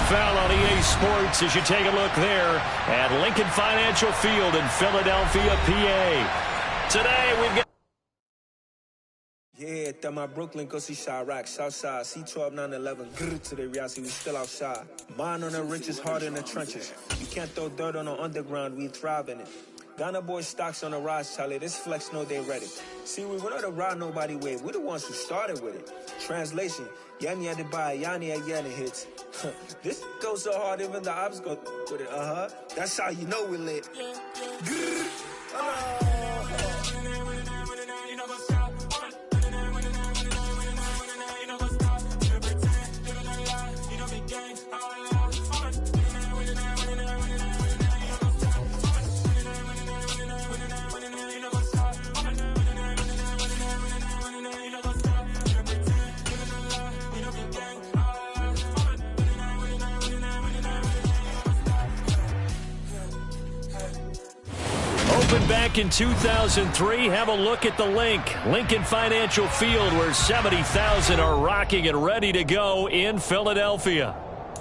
NFL on EA Sports as you take a look there at Lincoln Financial Field in Philadelphia, PA. Today we've got... Yeah, that my Brooklyn, go see Chirac, Southside, C12, 911, grrr to the reality, we still outside. Mine on the richest, heart in the trenches. You can't throw dirt on the underground, we thrive in it. Ghana boy stocks on the rise, Charlie, this flex know they ready. See, we were not to ride nobody way, we the ones who started with it. Translation, Yanni had to buy, Yanni had Yanni hits. This goes so hard, even the ops go with it, That's how you know we lit. Grrr, Opened back in 2003. Have a look at the Lincoln Financial Field, where 70,000 are rocking and ready to go in Philadelphia.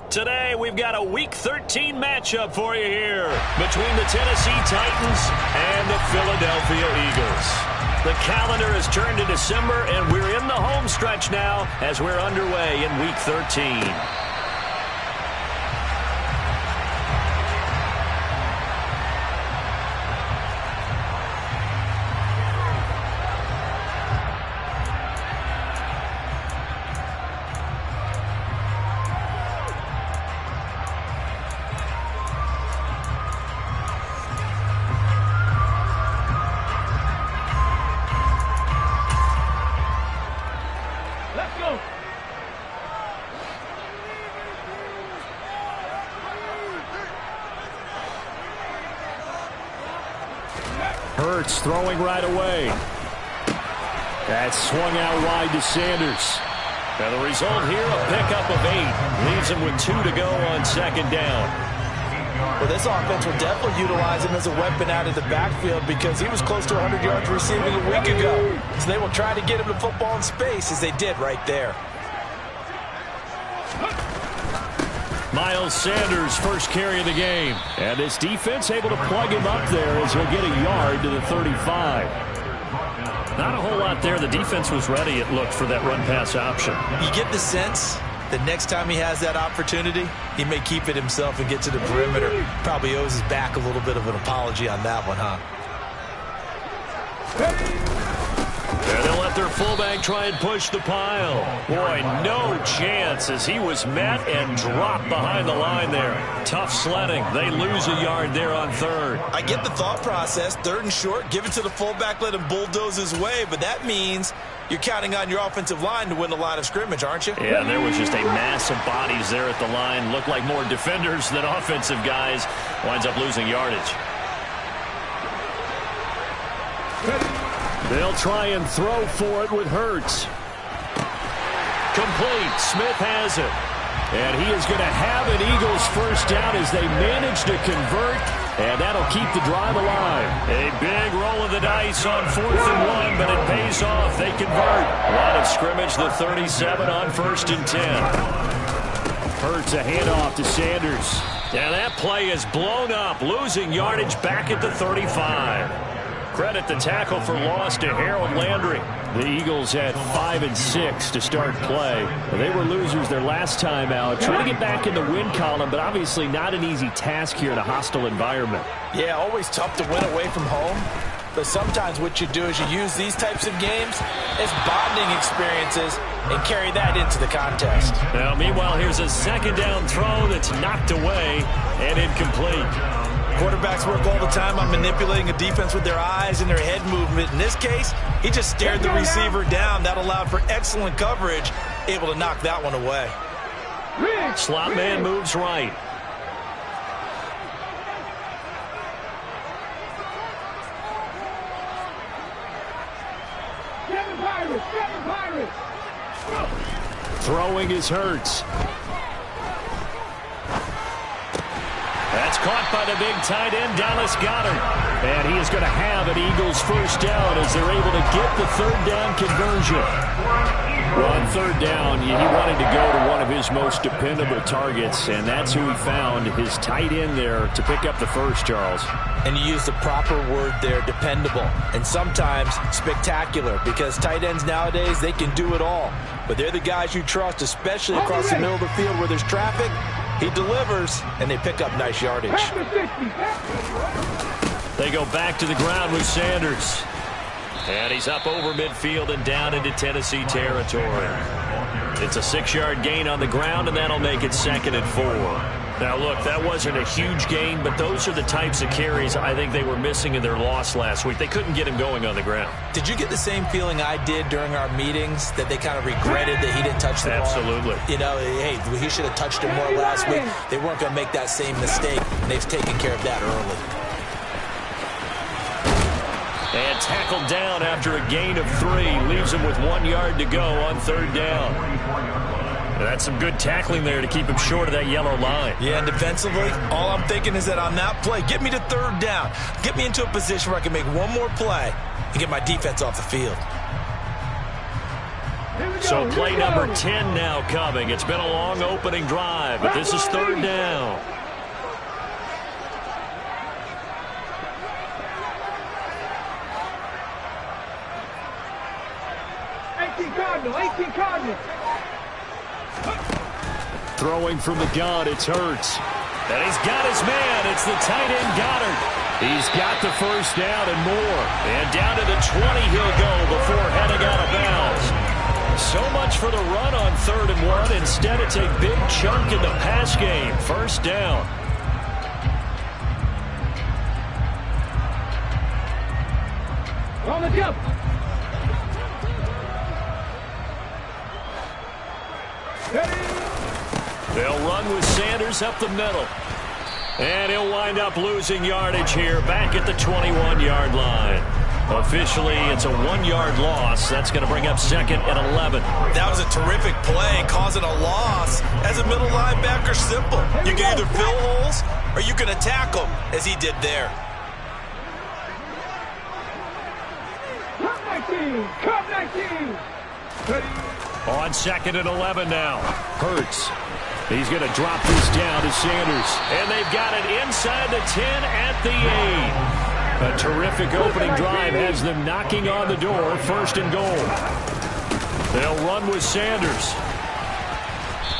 Today, we've got a Week 13 matchup for you here between the Tennessee Titans and the Philadelphia Eagles. The calendar has turned to December, and we're in the home stretch now as we're underway in Week 13. Hurts throwing right away. That's swung out wide to Sanders. And the result here, a pickup of 8. Leaves him with 2 to go on second down. Well, this offense will definitely utilize him as a weapon out of the backfield because he was close to 100 yards receiving a week ago. So they will try to get him the football in space as they did right there. Miles Sanders, first carry of the game. And this defense able to plug him up there as he'll get a yard to the 35. Not a whole lot there. The defense was ready, it looked, for that run-pass option. You get the sense that next time he has that opportunity, he may keep it himself and get to the perimeter. Probably owes his back a little bit of an apology on that one, huh? And they'll let their fullback try and push the pile. Boy, no chance as he was met and dropped behind the line there. Tough sledding. They lose a yard there on third. I get the thought process. Third and short, give it to the fullback, let him bulldoze his way. But that means you're counting on your offensive line to win the line of scrimmage, aren't you? Yeah, there was just a mass of bodies there at the line. Looked like more defenders than offensive guys. Winds up losing yardage. They'll try and throw for it with Hurts. Complete. Smith has it. And he is going to have an Eagles first down as they manage to convert. And that'll keep the drive alive. A big roll of the dice on 4th and 1, but it pays off. They convert. Line of scrimmage, the 37 on 1st and 10. Hurts a handoff to Sanders. And that play is blown up, losing yardage back at the 35. Credit the tackle for loss to Harold Landry. The Eagles had 5 and 6 to start play. They were losers their last time out. Trying to get back in the win column, but obviously not an easy task here in a hostile environment. Yeah, always tough to win away from home. But sometimes what you do is you use these types of games as bonding experiences and carry that into the contest. Now, meanwhile, here's a second down throw that's knocked away and incomplete. Quarterbacks work all the time on manipulating a defense with their eyes and their head movement. In this case, he just stared the receiver down. That allowed for excellent coverage, able to knock that one away. Slot man moves right. Throwing is Hurts. That's caught by the big tight end, Dallas Goedert. And he is going to have an Eagles Eagles first down as they're able to get the third down conversion. Well, on third down, he wanted to go to one of his most dependable targets, and that's who he found, his tight end there, to pick up the first, Charles. And you use the proper word there, dependable, and sometimes spectacular, because tight ends nowadays, they can do it all. But they're the guys you trust, especially across the middle of the field where there's traffic. He delivers, and they pick up nice yardage. They go back to the ground with Sanders. And he's up over midfield and down into Tennessee territory. It's a 6-yard gain on the ground, and that'll make it 2nd and 4. Now, look, that wasn't a huge gain, but those are the types of carries I think they were missing in their loss last week. They couldn't get him going on the ground. Did you get the same feeling I did during our meetings, that they kind of regretted that he didn't touch the ball? Absolutely. You know, hey, he should have touched it more last week. They weren't going to make that same mistake, and they've taken care of that early. And tackled down after a gain of 3. Leaves him with 1 yard to go on third down. That's some good tackling there to keep him short of that yellow line. Yeah, and defensively, all I'm thinking is that on that play, get me to third down. Get me into a position where I can make one more play and get my defense off the field. So play number 10 now coming. It's been a long opening drive, but this is third down. 18 Cardinals. Throwing from the gun, it's Hurts. And he's got his man. It's the tight end Goddard. He's got the first down and more. And down to the 20 he'll go before heading out of bounds. So much for the run on 3rd and 1. Instead, it's a big chunk in the pass game. First down. On the jump. They'll run with Sanders up the middle. And he'll wind up losing yardage here back at the 21-yard line. Officially, it's a 1-yard loss. That's going to bring up 2nd and 11. That was a terrific play, causing a loss. As a middle linebacker, simple. You can either fill holes or you can attack them, as he did there. Cup 19. On 2nd and 11 now. Hurts. He's going to drop this down to Sanders. And they've got it inside the 10 at the 8. A terrific opening drive has them knocking on the door. 1st and goal. They'll run with Sanders.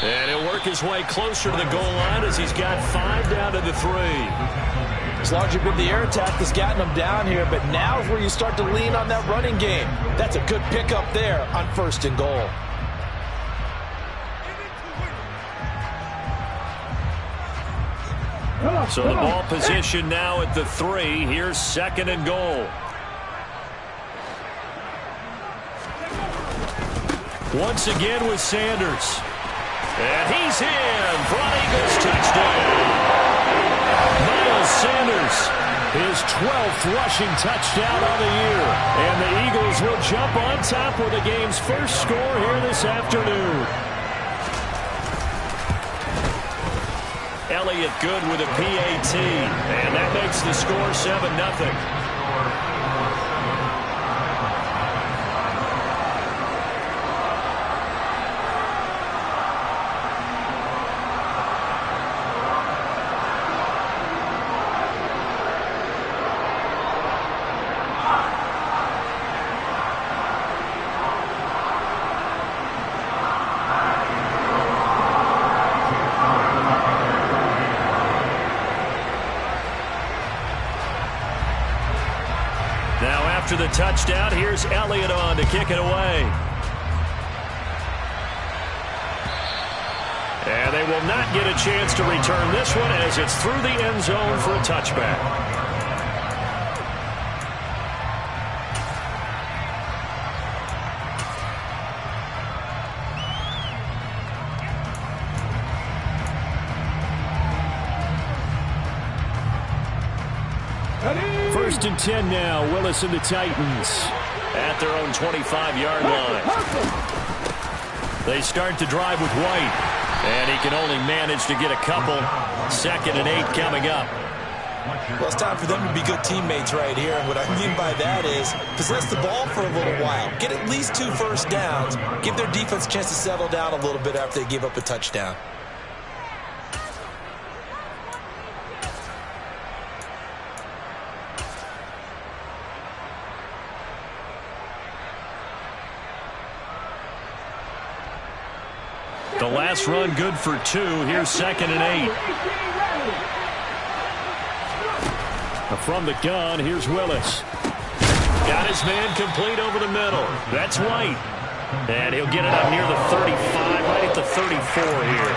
And he'll work his way closer to the goal line as he's got 5 down to the 3. It's largely been the air attack that's gotten them down here, but now is where you start to lean on that running game. That's a good pickup there on 1st and goal. So the ball position now at the 3. Here's 2nd and goal. Once again with Sanders. And he's in for an Eagles touchdown. Miles Sanders, his 12th rushing touchdown on the year. And the Eagles will jump on top with the game's first score here this afternoon. Elliott good with a PAT, and that makes the score 7-0. After the touchdown, here's Elliott on to kick it away. And they will not get a chance to return this one as it's through the end zone for a touchback. First and 10 now. Willis and the Titans at their own 25-yard line. They start the drive with White, and he can only manage to get a couple. 2nd and 8 coming up. Well, it's time for them to be good teammates right here. And what I mean by that is possess the ball for a little while. Get at least 2 first downs. Give their defense a chance to settle down a little bit after they give up a touchdown. The last run good for 2. Here's 2nd and 8. From the gun, here's Willis. Got his man complete over the middle. That's White. And he'll get it up near the 35, right at the 34 here.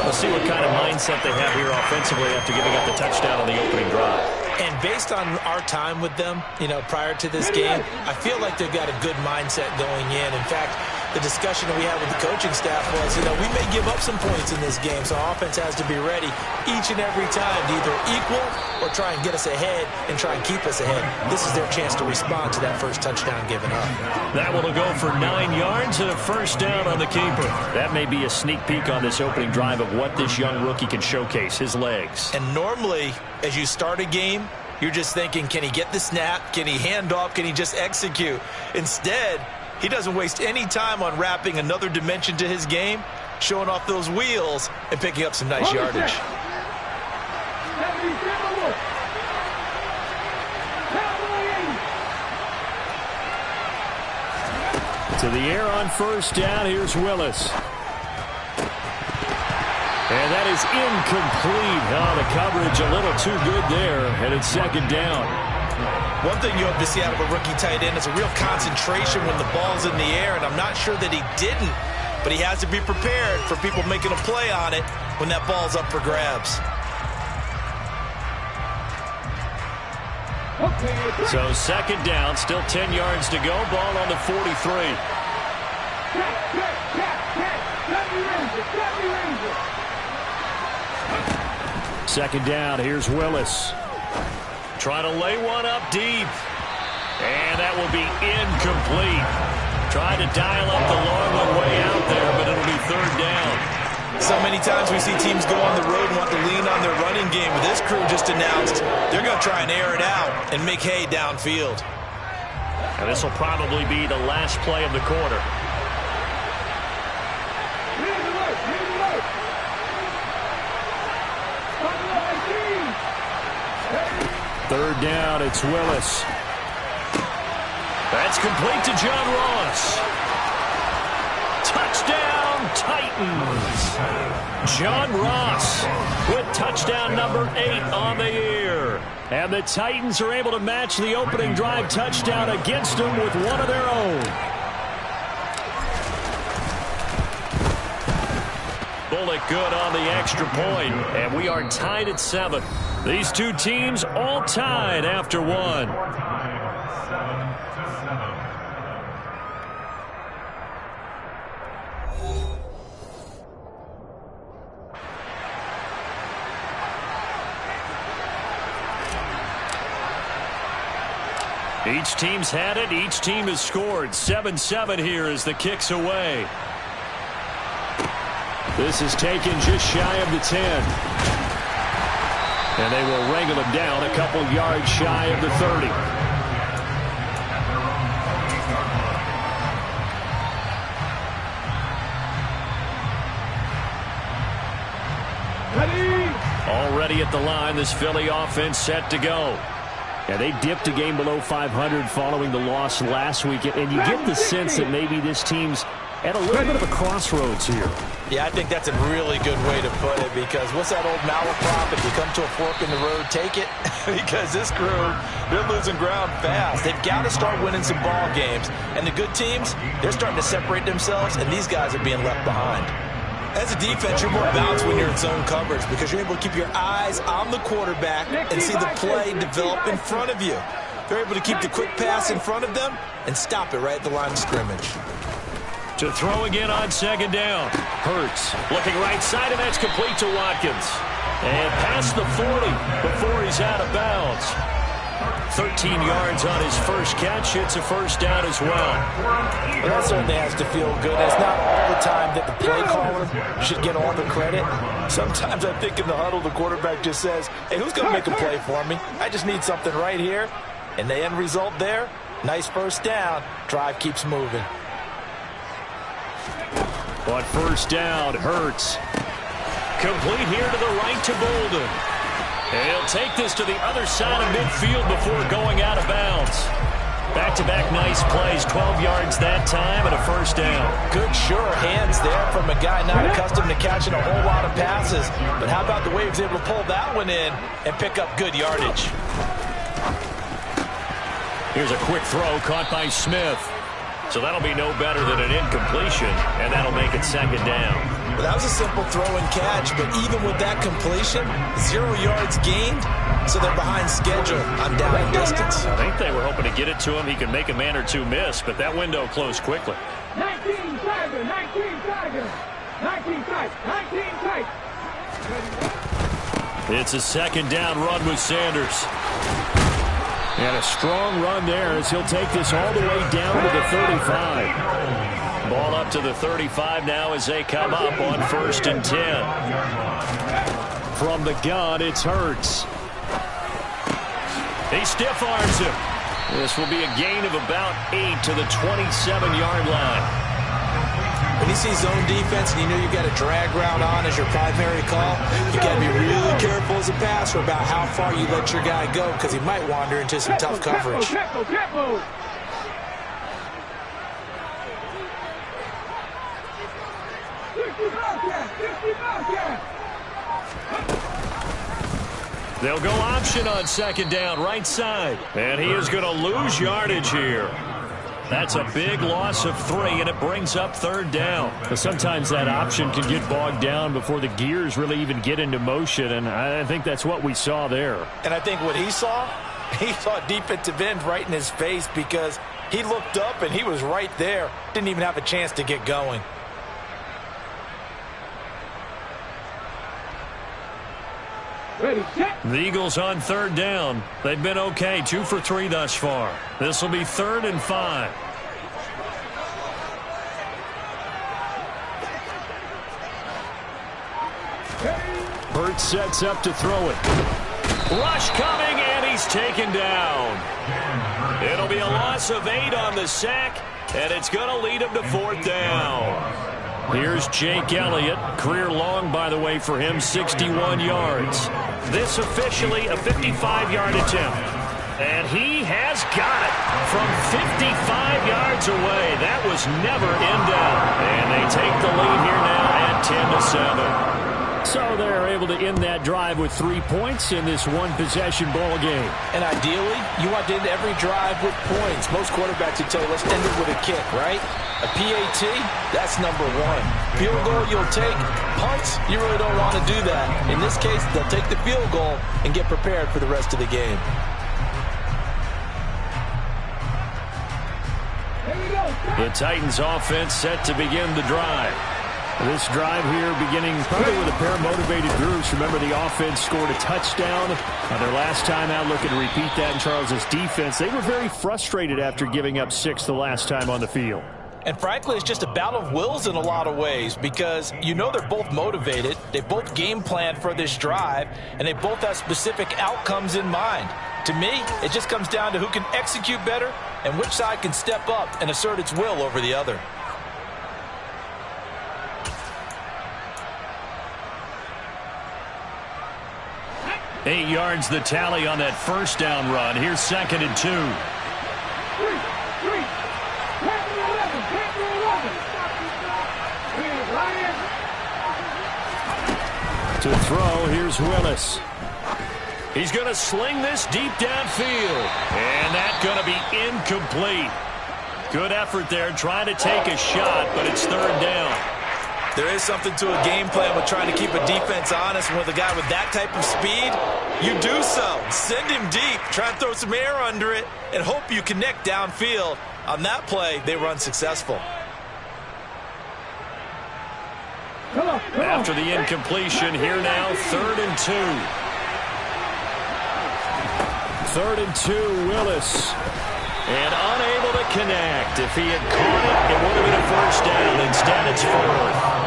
Let's see what kind of mindset they have here offensively after giving up the touchdown on the opening drive. And based on our time with them, prior to this game, I feel like they've got a good mindset going in. In fact, the discussion that we had with the coaching staff was, we may give up some points in this game, so our offense has to be ready each and every time to either equal or try and get us ahead and try and keep us ahead. This is their chance to respond to that first touchdown given up. That one will go for 9 yards and a first down on the keeper. That may be a sneak peek on this opening drive of what this young rookie can showcase, his legs. And normally, as you start a game, you're just thinking, can he get the snap? Can he hand off? Can he just execute? Instead, he doesn't waste any time on wrapping another dimension to his game, showing off those wheels, and picking up some nice yardage. To the air on first down, here's Willis. And that is incomplete. Oh, the coverage a little too good there, and it's 2nd down. One thing you hope to see out of a rookie tight end is a real concentration when the ball's in the air, and I'm not sure that he didn't, but he has to be prepared for people making a play on it when that ball's up for grabs. So 2nd down, still 10 yards to go, ball on the 43. Second down, here's Willis. Trying to lay one up deep. And that will be incomplete. Trying to dial up the long one way out there, but it'll be 3rd down. So many times we see teams go on the road and want to lean on their running game. But this crew just announced they're going to try and air it out and make hay downfield. And this will probably be the last play of the quarter. Third down, it's Willis. That's complete to John Ross. Touchdown, Titans. John Ross with touchdown number 8 on the year. And the Titans are able to match the opening drive touchdown against them with one of their own. Bullock good on the extra point, and we are tied at 7. These two teams all tied after 1. Each team's had it. Each team has scored. 7-7 here as the kick's away. This is taken just shy of the 10. And they will wrangle him down a couple yards shy of the 30. Already at the line, this Philly offense set to go. Yeah, they dipped a game below 500 following the loss last week, and you get the sense that maybe this team's at a little bit of a crossroads here. Yeah, I think that's a really good way to put it, because what's that old malaprop? If you come to a fork in the road, take it. Because this crew, they're losing ground fast. They've got to start winning some ball games. And the good teams, they're starting to separate themselves, and these guys are being left behind. As a defense, you're more balanced when you're in zone coverage because you're able to keep your eyes on the quarterback and see the play develop in front of you. They're able to keep the quick pass in front of them and stop it right at the line of scrimmage. To throw again on second down. Hurts looking right side, and that's complete to Watkins. And past the 40 before he's out of bounds. 13 yards on his first catch. It's a first down as well. Well, that certainly has to feel good. It's not all the time that the play caller should get all the credit. Sometimes I think in the huddle, the quarterback just says, hey, who's going to make a play for me? I just need something right here. And the end result there, nice first down. Drive keeps moving. On first down, Hurts. Complete here to the right to Bolden. And he'll take this to the other side of midfield before going out of bounds. Back-to-back nice plays, 12 yards that time and a first down. Good, sure hands there from a guy not accustomed to catching a whole lot of passes. But how about the way he was able to pull that one in and pick up good yardage? Here's a quick throw caught by Smith. So that'll be no better than an incompletion, and that'll make it second down. Well, that was a simple throw and catch, but even with that completion, 0 yards gained, so they're behind schedule on down and distance. I think they were hoping to get it to him. He could make a man or two miss, but that window closed quickly. 19 Tiger, 19 Tiger, 19 tight, 19 tight. It's a second down run with Sanders. And a strong run there as he'll take this all the way down to the 35. Ball up to the 35 now as they come up on 1st and 10. From the gun, it's Hurts. He stiff arms him. This will be a gain of about 8 to the 27-yard line. When you see zone defense and you know you've got a drag route on as your primary call, you got to be really careful as a passer about how far you let your guy go because he might wander into some tough coverage. They'll go option on second down, right side. And he is going to lose yardage here. That's a big loss of 3, and it brings up 3rd down. Sometimes that option can get bogged down before the gears really even get into motion, and I think that's what we saw there. And I think what he saw defensive end right in his face because he looked up and he was right there. Didn't even have a chance to get going. The Eagles on 3rd down. They've been okay, 2 for 3 thus far. This will be 3rd and 5. Hurts sets up to throw it. Rush coming, and he's taken down. It'll be a loss of 8 on the sack, and it's going to lead him to 4th down. Here's Jake Elliott. Career long, by the way, for him, 61 yards. This officially a 55-yard attempt. And he has got it from 55 yards away. That was never in doubt. And they take the lead here now at 10-7. So they're able to end that drive with 3 points in this one-possession ball game. And ideally, you want to end every drive with points. Most quarterbacks would tell you, let's end it with a kick, right? A PAT, that's number 1. Field goal, you'll take. Punts, you really don't want to do that. In this case, they'll take the field goal and get prepared for the rest of the game. The Titans offense set to begin the drive. This drive here beginning probably with a pair of motivated groups. Remember, the offense scored a touchdown on their last time out. Looking to repeat that in Charles's defense. They were very frustrated after giving up 6 the last time on the field. And frankly, it's just a battle of wills in a lot of ways because you know they're both motivated. They both game plan for this drive, and they both have specific outcomes in mind. To me, it just comes down to who can execute better and which side can step up and assert its will over the other. Eight yards the tally on that first down run. Here's 2nd and 2. To throw, here's Willis. He's going to sling this deep downfield. And that's going to be incomplete. Good effort there trying to take a shot, but it's 3rd down. There is something to a game plan with trying to keep a defense honest. And with a guy with that type of speed, you do so. Send him deep. Try and throw some air under it and hope you connect downfield. On that play, they were unsuccessful. After the incompletion, here now, 3rd and 2. 3rd and 2, Willis. And unable to connect. If he had caught it, it would have been a first down. Instead, it's 4th.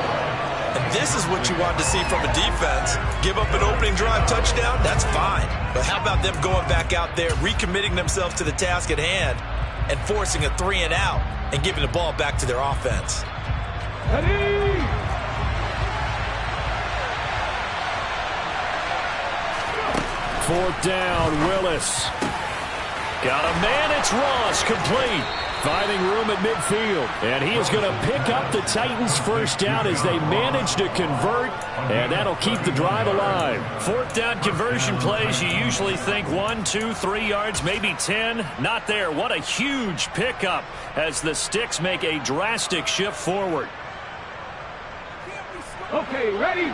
And this is what you want to see from a defense. Give up an opening drive touchdown, that's fine. But how about them going back out there, recommitting themselves to the task at hand, and forcing a 3 and out, and giving the ball back to their offense. Ready. 4th down, Willis. Got a man, it's Ross, complete. Finding room at midfield. And he is going to pick up the Titans' first down as they manage to convert. And that'll keep the drive alive. 4th down conversion plays, you usually think 1, 2, 3 yards, maybe 10. Not there. What a huge pickup as the Sticks make a drastic shift forward. Okay, ready?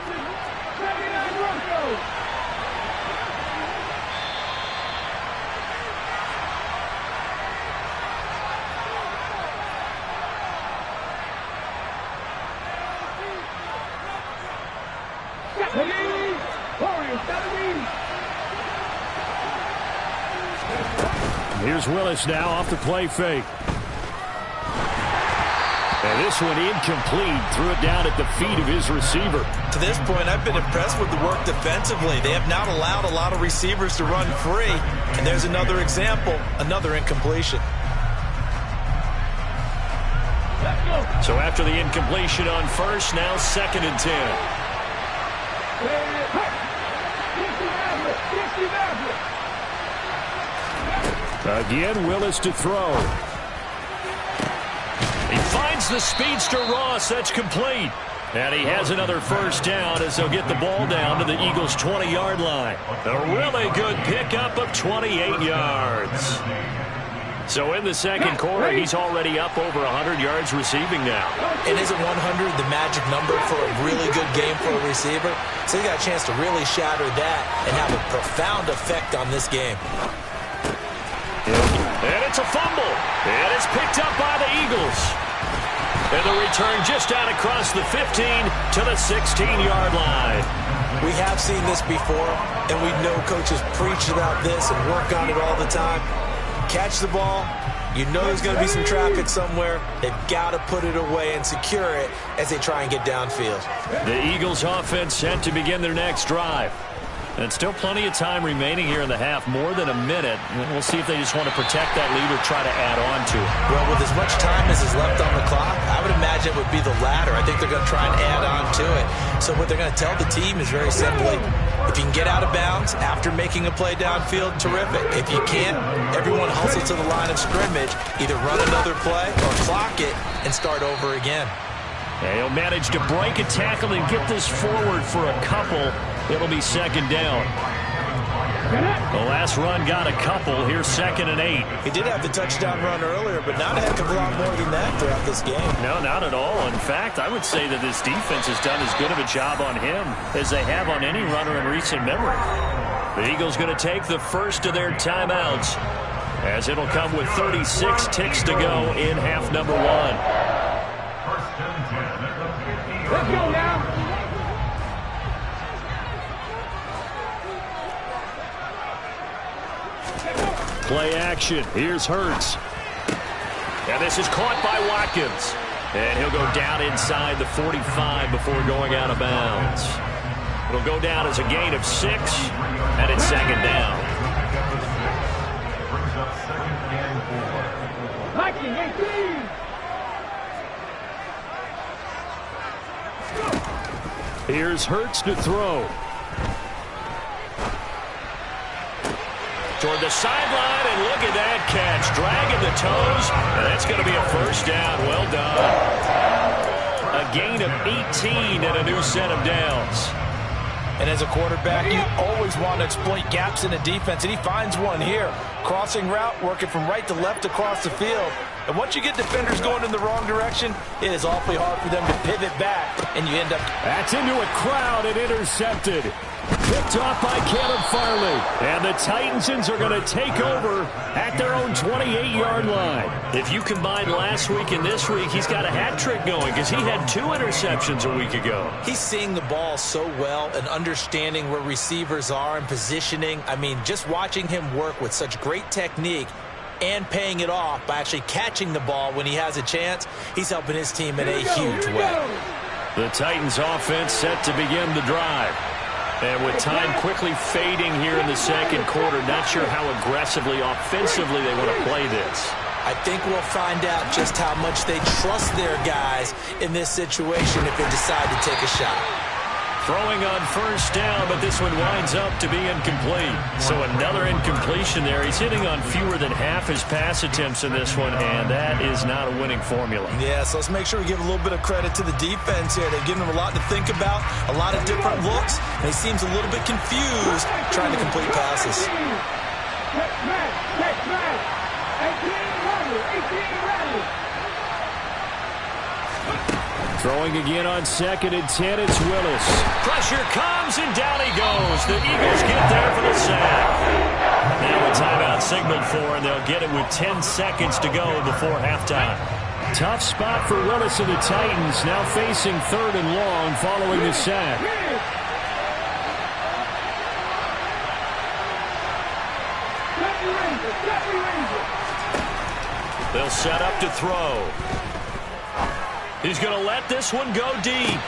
79 Broncos. Here's Willis now off the play fake. And this one incomplete. Threw it down at the feet of his receiver. To this point, I've been impressed with the work defensively. They have not allowed a lot of receivers to run free. And there's another example, another incompletion. So after the incompletion on first, now 2nd and 10. Again, Willis to throw. He finds the speedster Ross. That's complete. And he has another first down as they'll get the ball down to the Eagles' 20-yard line. A really good pickup of 28 yards. So in the second quarter, he's already up over 100 yards receiving now. And isn't 100 the magic number for a really good game for a receiver? So he got a chance to really shatter that and have a profound effect on this game. And it's a fumble. And it's picked up by the Eagles. And the return just out across the 15 to the 16-yard line. We have seen this before, and we know coaches preach about this and work on it all the time. Catch the ball. You know there's going to be some traffic somewhere. They've got to put it away and secure it as they try and get downfield. The Eagles offense set to begin their next drive. And still plenty of time remaining here in the half, more than a minute. We'll see if they just want to protect that lead or try to add on to it. Well, with as much time as is left on the clock, I would imagine it would be the latter. I think they're going to try and add on to it. So what they're going to tell the team is very simply, if you can get out of bounds after making a play downfield, terrific. If you can't, everyone hustle to the line of scrimmage, either run another play or clock it and start over again. And he'll manage to break a tackle and get this forward for a couple. It'll be 2nd down. The last run got a couple. Here's 2nd and 8. He did have the touchdown run earlier, but not a heck of a lot more than that throughout this game. No, not at all. In fact, I would say that this defense has done as good of a job on him as they have on any runner in recent memory. The Eagles going to take the first of their timeouts, as it'll come with 36 ticks to go in half number 1. Let's go now. Play action. Here's Hurts. And this is caught by Watkins. And he'll go down inside the 45 before going out of bounds. It'll go down as a gain of 6, and it's 2nd down. Here's Hurts to throw. Toward the sideline, and look at that catch. Dragging the toes, and that's going to be a first down. Well done. A gain of 18 and a new set of downs. And as a quarterback, you always want to exploit gaps in the defense, and he finds one here. Crossing route, working from right to left across the field. And once you get defenders going in the wrong direction, it is awfully hard for them to pivot back, and you end up... That's into a crowd and intercepted. Picked off by Caleb Farley. And the Titans are going to take over at their own 28-yard line. If you combine last week and this week, he's got a hat trick going because he had 2 interceptions a week ago. He's seeing the ball so well and understanding where receivers are and positioning. I mean, just watching him work with such great technique and paying it off by actually catching the ball when he has a chance, he's helping his team in a huge way. The Titans offense set to begin the drive. And with time quickly fading here in the second quarter, not sure how aggressively, offensively they want to play this. I think we'll find out just how much they trust their guys in this situation if they decide to take a shot. Throwing on first down, but this one winds up to be incomplete. So another incompletion there. He's hitting on fewer than half his pass attempts in this one, and that is not a winning formula. Yeah, so let's make sure we give a little bit of credit to the defense here. They've given him a lot to think about, a lot of different looks, and he seems a little bit confused trying to complete passes. Throwing again on 2nd and 10, it's Willis. Pressure comes, and down he goes. The Eagles get there for the sack. Now a timeout signaled for, and they'll get it with 10 seconds to go before halftime. Tough spot for Willis and the Titans, now facing 3rd and long following the sack. They'll set up to throw. He's going to let this one go deep.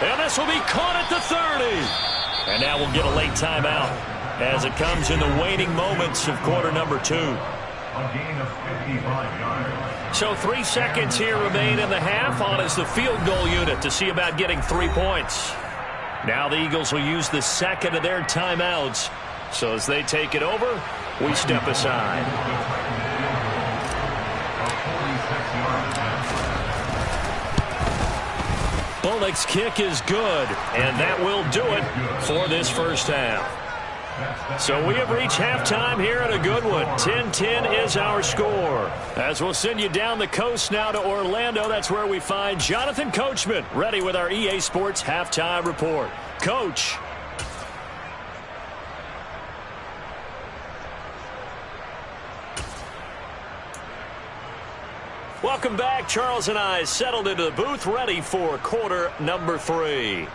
And this will be caught at the 30. And now we'll get a late timeout as it comes in the waning moments of quarter number 2. A gain of 55 yards. So 3 seconds here remain in the half on as the field goal unit to see about getting 3 points. Now the Eagles will use the second of their timeouts. So as they take it over, we step aside. Bullock's kick is good, and that will do it for this first half. So we have reached halftime here at a good one. 10-10 is our score. As we'll send you down the coast now to Orlando, that's where we find Jonathan Coachman, ready with our EA Sports Halftime Report. Coach. Welcome back. Charles and I settled into the booth, ready for quarter number 3.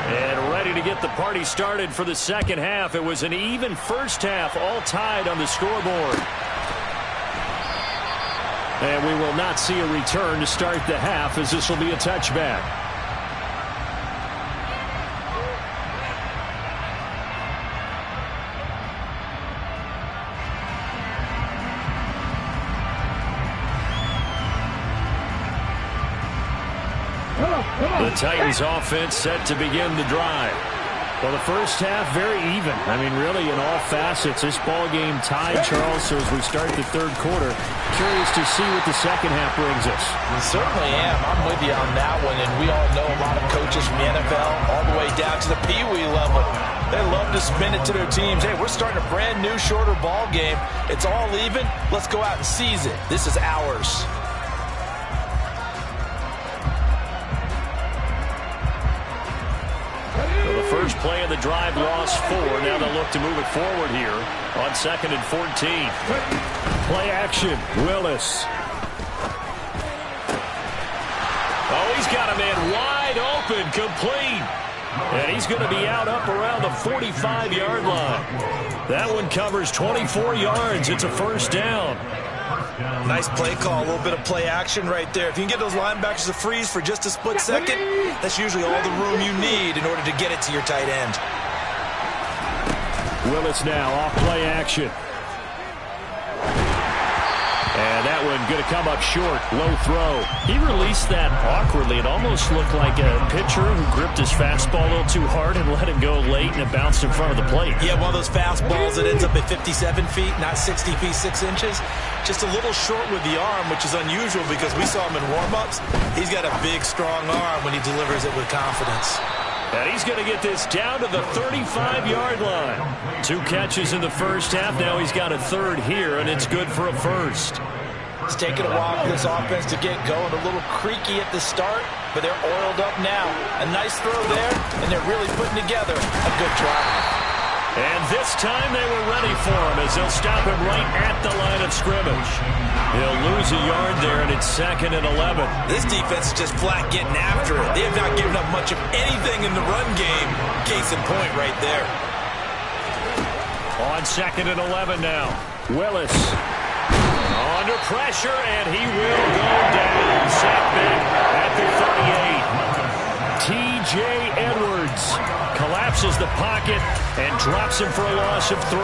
And ready to get the party started for the second half. It was an even first half, all tied on the scoreboard. And we will not see a return to start the half, as this will be a touchback. The Titans offense set to begin the drive. Well, the first half, very even. I mean, really, in all facets, this ball game tied, Charles. So as we start the third quarter, curious to see what the second half brings us. I certainly am. I'm with you on that one. And we all know a lot of coaches from the NFL all the way down to the Pee-wee level. They love to spin it to their teams. Hey, we're starting a brand new, shorter ball game. It's all even. Let's go out and seize it. This is ours. First play of the drive, lost 4. Now they'll look to move it forward here on 2nd and 14. Play action, Willis. Oh, he's got a man wide open, complete. And he's going to be out up around the 45-yard line. That one covers 24 yards. It's a first down. Nice play call, a little bit of play action right there. If you can get those linebackers to freeze for just a split second, that's usually all the room you need in order to get it to your tight end. Willis now off play action. And that that one. Going to come up short. Low throw. He released that awkwardly. It almost looked like a pitcher who gripped his fastball a little too hard and let it go late, and it bounced in front of the plate. Yeah, one of those fastballs that ends up at 57 feet, not 60 feet, 6 inches. Just a little short with the arm, which is unusual because we saw him in warm-ups. He's got a big, strong arm when he delivers it with confidence. And he's going to get this down to the 35-yard line. 2 catches in the first half. Now he's got a third here, and it's good for a first. It's taken a while for this offense to get going. A little creaky at the start, but they're oiled up now. A nice throw there, and they're really putting together a good drive. And this time they were ready for him as they'll stop him right at the line of scrimmage. He'll lose a yard there, and it's 2nd and 11. This defense is just flat getting after it. They have not given up much of anything in the run game. Case in point right there. On 2nd and 11 now. Willis under pressure, and he will go down. Sacked back at the 38. T.J. Edwards collapses the pocket and drops him for a loss of 3.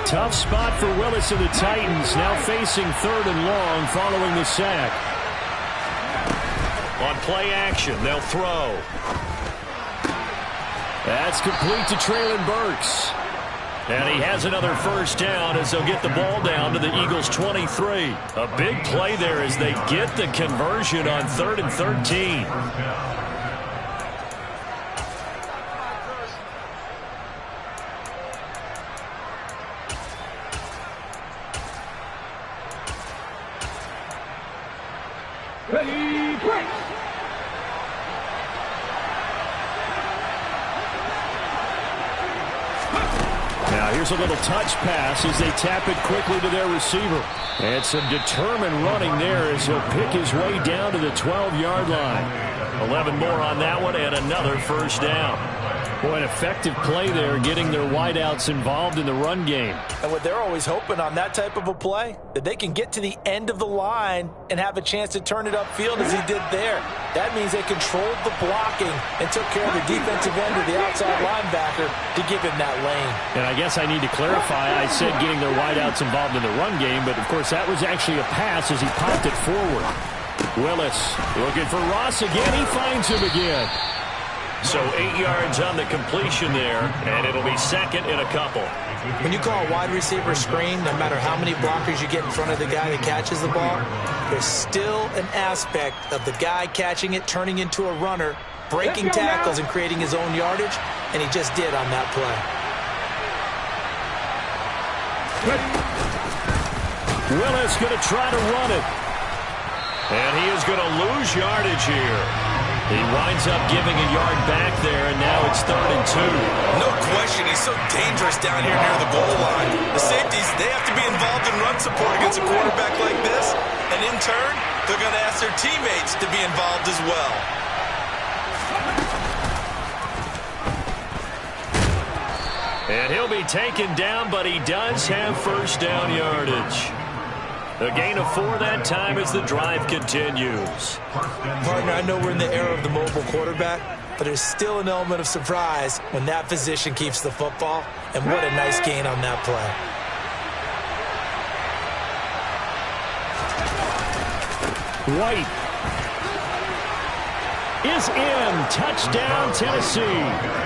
Tough spot for Willis and the Titans, now facing 3rd and long following the sack. On play action, they'll throw. That's complete to Treylon Burks. And he has another first down as they'll get the ball down to the Eagles' 23. A big play there as they get the conversion on 3rd and 13. Ready, break. Now here's a little touch pass as they tap it quickly to their receiver. And some determined running there as he'll pick his way down to the 12-yard line. 11 more on that one and another first down. Boy, an effective play there, getting their wideouts involved in the run game. And what they're always hoping on that type of a play, that they can get to the end of the line and have a chance to turn it upfield as he did there. That means they controlled the blocking and took care of the defensive end or the outside linebacker to give him that lane. And I guess I need to clarify, I said getting their wideouts involved in the run game, but of course that was actually a pass as he popped it forward. Willis looking for Ross again. He finds him again. So 8 yards on the completion there, and it'll be 2nd and a couple. When you call a wide receiver screen, no matter how many blockers you get in front of the guy that catches the ball, there's still an aspect of the guy catching it, turning into a runner, breaking tackles and creating his own yardage, and he just did on that play. Willis going to try to run it. And he is going to lose yardage here. He winds up giving a yard back there, and now it's 3rd and 2. No question, he's so dangerous down here near the goal line. The safeties, they have to be involved in run support against a quarterback like this, and in turn, they're going to ask their teammates to be involved as well. And he'll be taken down, but he does have first down yardage. A gain of 4 that time as the drive continues. Partner, I know we're in the era of the mobile quarterback, but there's still an element of surprise when that position keeps the football, and what a nice gain on that play. White is in. Touchdown, Tennessee.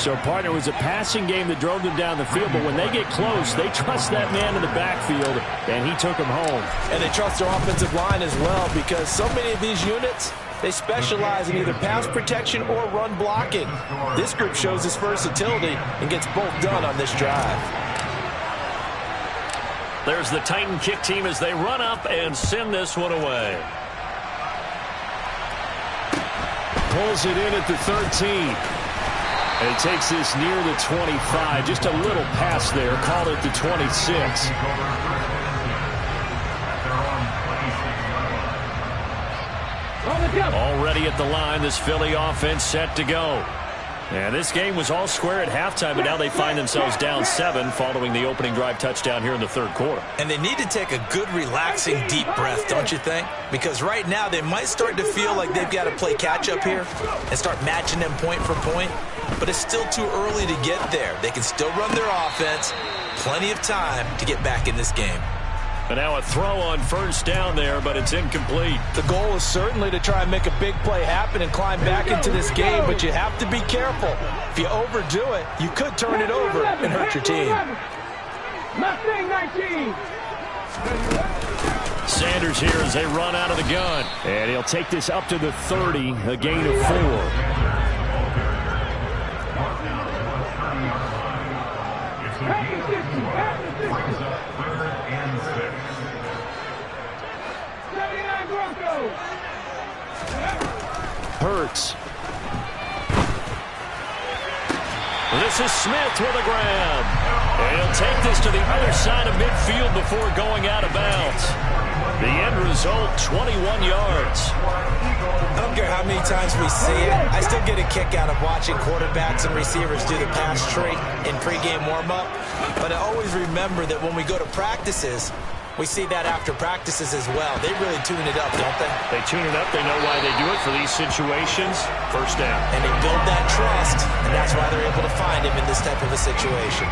So, partner, was a passing game that drove them down the field, but when they get close, they trust that man in the backfield, and he took them home. And they trust their offensive line as well, because so many of these units, they specialize in either pass protection or run blocking. This group shows its versatility and gets both done on this drive. There's the Titan kick team as they run up and send this one away. Pulls it in at the 13. And he takes this near the 25. Just a little pass there. Called it the 26. Already at the line, this Philly offense set to go. And this game was all square at halftime, but now they find themselves down 7 following the opening drive touchdown here in the third quarter. And they need to take a good, relaxing, deep breath, don't you think? Because right now they might start to feel like they've got to play catch-up here and start matching them point for point. But it's still too early to get there. They can still run their offense. Plenty of time to get back in this game. And now a throw on first down there, but it's incomplete. The goal is certainly to try and make a big play happen and climb back into this game, but you have to be careful. If you overdo it, you could turn it over and hurt your team. Mustang 19. Sanders here as they run out of the gun. And he'll take this up to the 30, a gain of 4. Hurts. This is Smith with a grab. And he'll take this to the other side of midfield before going out of bounds. The end result, 21 yards. I don't care how many times we see it. I still get a kick out of watching quarterbacks and receivers do the pass tree in pregame warm-up. But I always remember that when we go to practices, we see that after practices as well. They really tune it up, don't they? They tune it up. They know why they do it for these situations. First down. And they build that trust, and that's why they're able to find him in this type of a situation.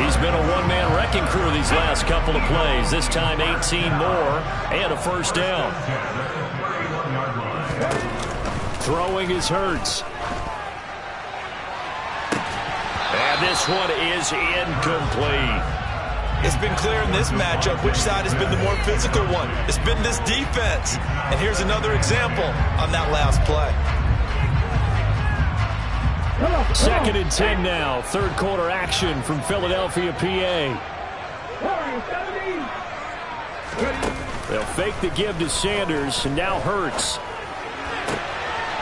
He's been a one-man wrecking crew these last couple of plays. This time 18 more and a first down. Throwing is Hurts. And this one is incomplete. It's been clear in this matchup which side has been the more physical one. It's been this defense. And here's another example on that last play. 2nd and 10 now. Third quarter action from Philadelphia, PA. They'll fake the give to Sanders, and now Hurts.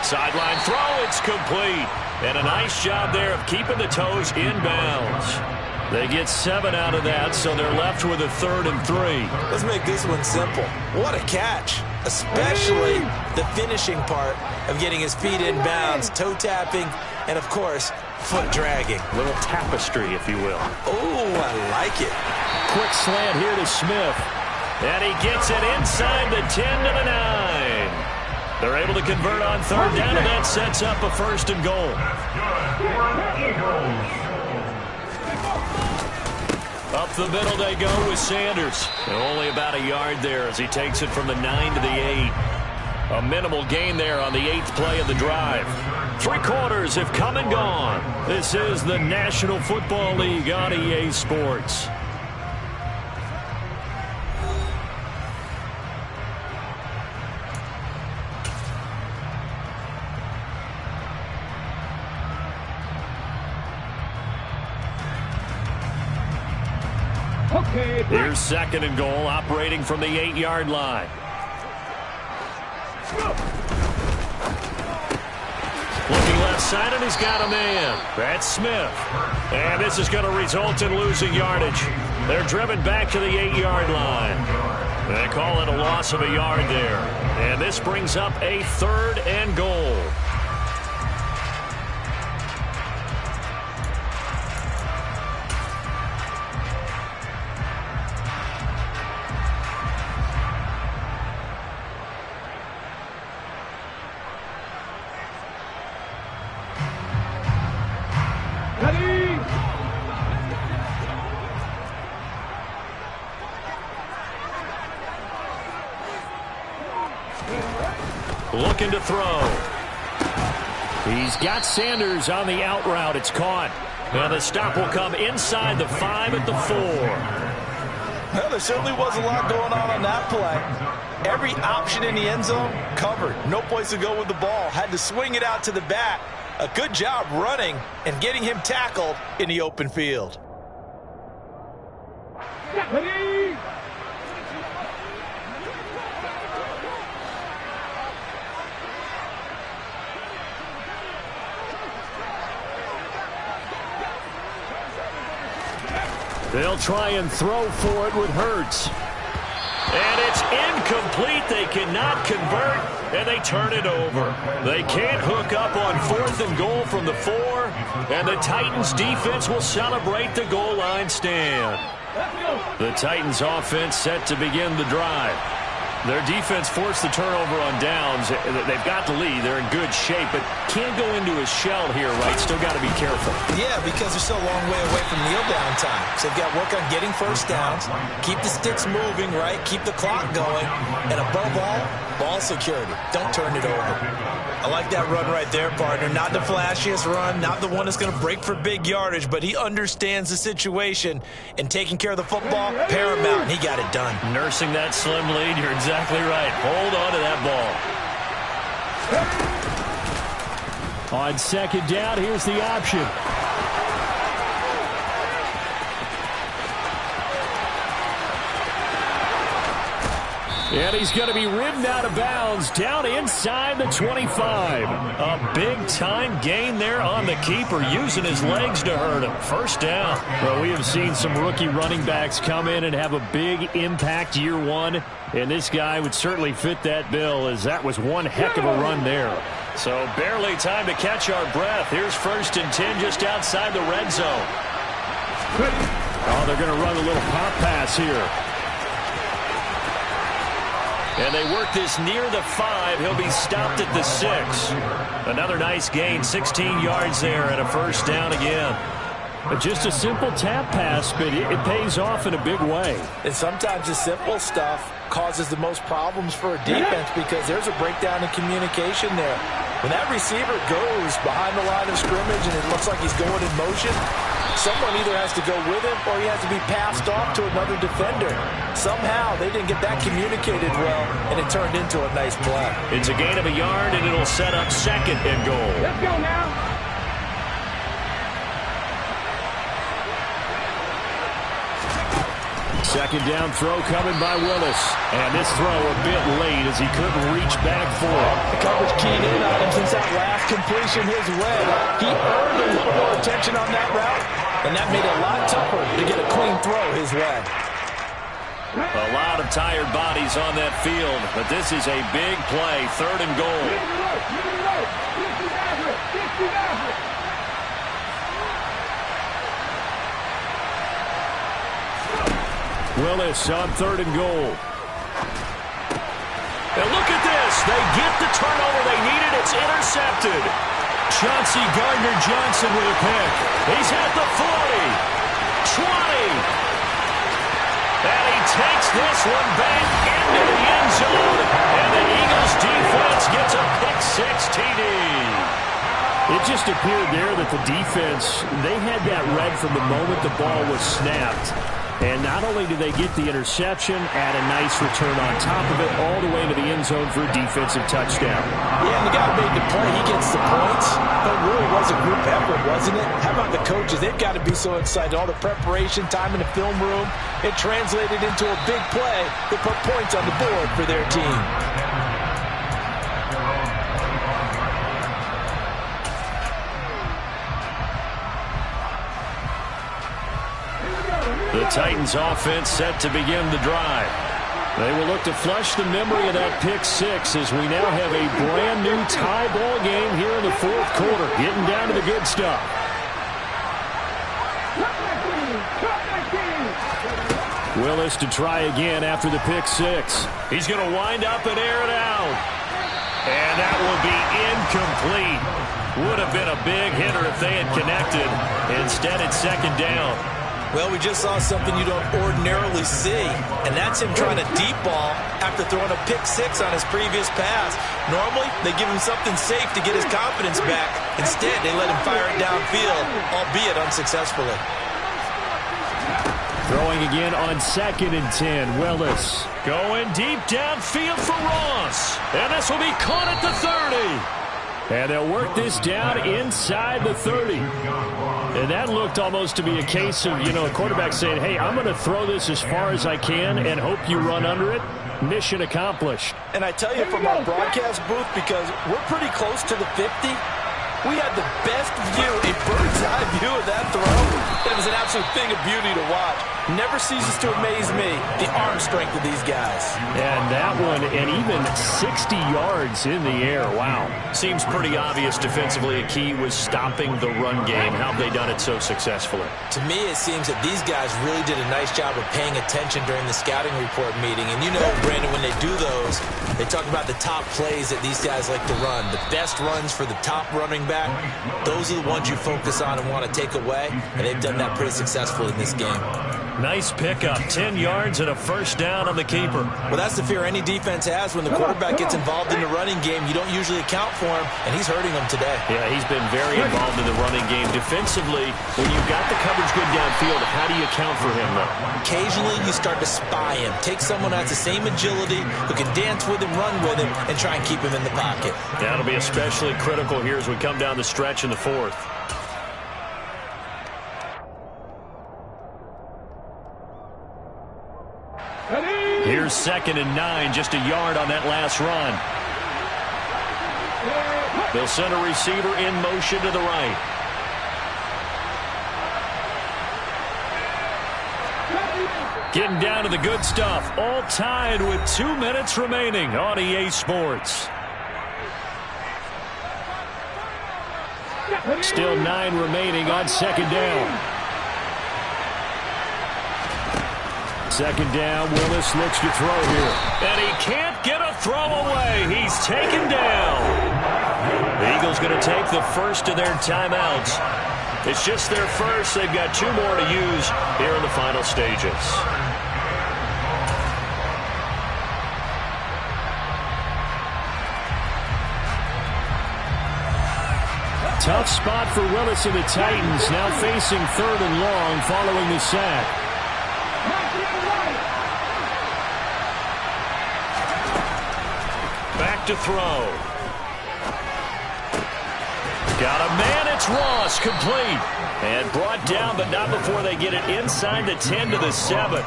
Sideline throw, it's complete. And a nice job there of keeping the toes inbounds. They get 7 out of that, so they're left with a 3rd and 3. Let's make this one simple. What a catch, especially the finishing part of getting his feet in bounds, toe tapping, and, of course, foot dragging. A little tapestry, if you will. Oh, I like it. Quick slant here to Smith. And he gets it inside the 10 to the 9. They're able to convert on 3rd down, and that sets up a 1st and goal. Up the middle they go with Sanders. And only about a yard there as he takes it from the 9 to the 8. A minimal gain there on the 8th play of the drive. 3 quarters have come and gone. This is the National Football League on EA Sports. Here's 2nd and goal, operating from the 8-yard line. Looking left side, and he's got a man. That's Smith. And this is going to result in losing yardage. They're driven back to the 8-yard line. They call it a loss of a yard there. And this brings up a 3rd and goal. Looking to throw. He's got Sanders on the out route. It's caught. And the stop will come inside the 5 at the 4. Well, there certainly was a lot going on that play. Every option in the end zone covered. No place to go with the ball. Had to swing it out to the back. A good job running and getting him tackled in the open field. They'll try and throw for it with Hurts. And it's incomplete. They cannot convert, and they turn it over. They can't hook up on 4th and goal from the 4, and the Titans defense will celebrate the goal line stand. The Titans offense set to begin the drive. Their defense forced the turnover on downs. They've got the lead. They're in good shape, but can't go into a shell here, right? Still got to be careful. Yeah, because they're still a long way away from kneel down time. So they've got to work on getting first downs, keep the sticks moving, right? Keep the clock going. And above all, ball security. Don't turn it over. I like that run right there, partner. Not the flashiest run, not the one that's going to break for big yardage, but he understands the situation, and taking care of the football, paramount, and he got it done. Nursing that slim lead, you're exactly right. Hold on to that ball. On 2nd down, here's the option. And he's going to be ridden out of bounds down inside the 25. A big-time gain there on the keeper, using his legs to hurt him. First down. Well, we have seen some rookie running backs come in and have a big impact year one, and this guy would certainly fit that bill, as that was one heck of a run there. So barely time to catch our breath. Here's 1st and 10 just outside the red zone. Oh, they're going to run a little pop pass here. And they work this near the 5. He'll be stopped at the 6. Another nice gain, 16 yards there, and a first down again. But just a simple tap pass, but it pays off in a big way. And sometimes the simple stuff causes the most problems for a defense because there's a breakdown in communication there. When that receiver goes behind the line of scrimmage and it looks like he's going in motion, someone either has to go with him or he has to be passed off to another defender. Somehow they didn't get that communicated well, and it turned into a nice play. It's a gain of a yard, and it'll set up 2nd and goal. Let's go now. 2nd down throw coming by Willis. And this throw a bit late as he couldn't reach back for it. The coverage keyed in on him since that last completion his way. He earned a little more attention on that route, and that made it a lot tougher to get a clean throw his way. A lot of tired bodies on that field, but this is a big play, 3rd and goal. Willis on 3rd and goal. And look at this. They get the turnover they needed. It's intercepted. Chauncey Gardner-Johnson with a pick. He's at the 40. 20. And he takes this one back into the end zone. And the Eagles defense gets a pick-6 TD. It just appeared there that the defense, they had that read from the moment the ball was snapped. And not only do they get the interception, add a nice return on top of it, all the way to the end zone for a defensive touchdown. Yeah, and the guy who made the play, he gets the points. But it really was a group effort, wasn't it? How about the coaches? They've got to be so excited. All the preparation, time in the film room, it translated into a big play that put points on the board for their team. The Titans offense set to begin the drive. They will look to flush the memory of that pick-6 as we now have a brand new tie ball game here in the 4th quarter, getting down to the good stuff. Willis to try again after the pick-6. He's going to wind up and air it out. And that will be incomplete. Would have been a big hitter if they had connected. Instead, it's 2nd down. Well, we just saw something you don't ordinarily see, and that's him trying to deep ball after throwing a pick-6 on his previous pass. Normally, they give him something safe to get his confidence back. Instead, they let him fire it downfield, albeit unsuccessfully. Throwing again on 2nd and 10. Willis going deep downfield for Ross. And this will be caught at the 30. And they'll work this down inside the 30. And that looked almost to be a case of, a quarterback saying, hey, I'm going to throw this as far as I can and hope you run under it. Mission accomplished. And I tell you from our broadcast booth, because we're pretty close to the 50, we had the best view, a bird's eye view of that throw. It was an absolute thing of beauty to watch. Never ceases to amaze me, the arm strength of these guys. And that one, and even 60 yards in the air. Wow. Seems pretty obvious defensively a key was stopping the run game. How have they done it so successfully? To me, it seems that these guys really did a nice job of paying attention during the scouting report meeting. And you know, Brandon, when they do those, they talk about the top plays that these guys like to run. The best runs for the top running back, those are the ones you focus on and want to take away. And they've done that pretty successfully in this game. Nice pickup, 10 yards and a first down on the keeper. Well, that's the fear any defense has when the quarterback gets involved in the running game. You don't usually account for him, and he's hurting them today. Yeah, he's been very involved in the running game. Defensively, when you've got the coverage good downfield, how do you account for him, though? Occasionally, you start to spy him. Take someone who has the same agility, who can dance with him, run with him, and try and keep him in the pocket. That'll be especially critical here as we come down the stretch in the fourth. Here's 2nd and 9, just a yard on that last run. They'll send a receiver in motion to the right. Getting down to the good stuff. All tied with 2 minutes remaining on EA Sports. Still 9 remaining on 2nd down. 2nd down, Willis looks to throw here. And he can't get a throw away. He's taken down. The Eagles going to take the first of their timeouts. It's just their first. They've got 2 more to use here in the final stages. Tough spot for Willis and the Titans, now facing 3rd and long following the sack. Back to throw. Got a man, it's Ross, complete. And brought down, but not before they get it inside the 10 to the 7.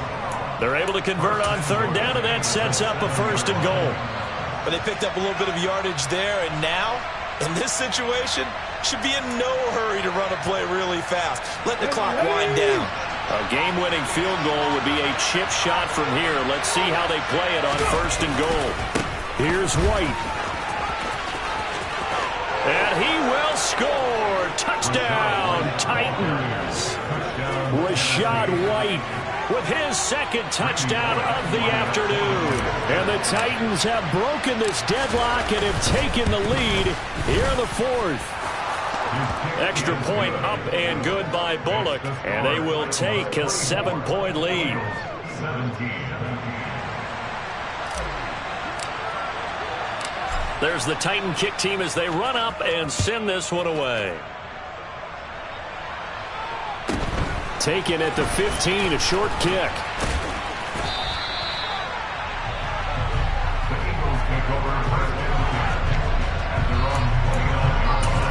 They're able to convert on 3rd down, and that sets up a 1st and goal. But they picked up a little bit of yardage there, and now, in this situation, should be in no hurry to run a play really fast. Let the clock wind down. A game-winning field goal would be a chip shot from here. Let's see how they play it on 1st and goal. Here's White. And he will score. Touchdown, Titans. Rachaad White with his 2nd touchdown of the afternoon. And the Titans have broken this deadlock and have taken the lead here in the 4th. Extra point up and good by Bullock. And they will take a 7-point lead. 17. There's the Titan kick team as they run up and send this one away. Taken at the 15, a short kick. The Eagles take over 1st and 10 at their own 29-yard line.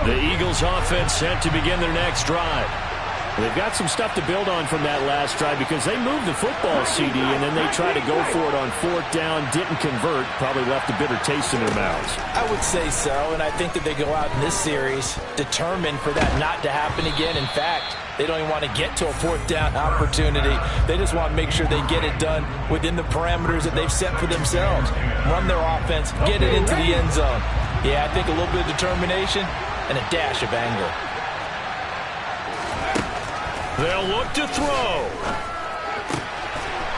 The Eagles offense set to begin their next drive. They've got some stuff to build on from that last drive because they moved the football, CD, and then they tried to go for it on 4th down, didn't convert, probably left a bitter taste in their mouths. I would say so, and I think that they go out in this series determined for that not to happen again. In fact, they don't even want to get to a 4th down opportunity. They just want to make sure they get it done within the parameters that they've set for themselves. Run their offense, get it into the end zone. Yeah, I think a little bit of determination and a dash of anger. They'll look to throw.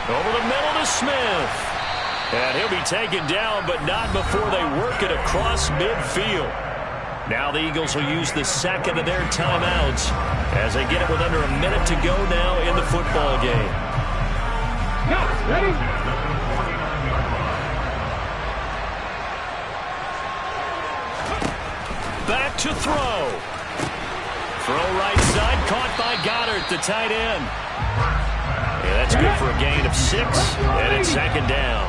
Over the middle to Smith. And he'll be taken down, but not before they work it across midfield. Now the Eagles will use the 2nd of their timeouts as they get it with under a minute to go now in the football game. Ready? Back to throw. Throw right side, caught by Goddard, the tight end. Yeah, that's good for a gain of 6, and it's 2nd down.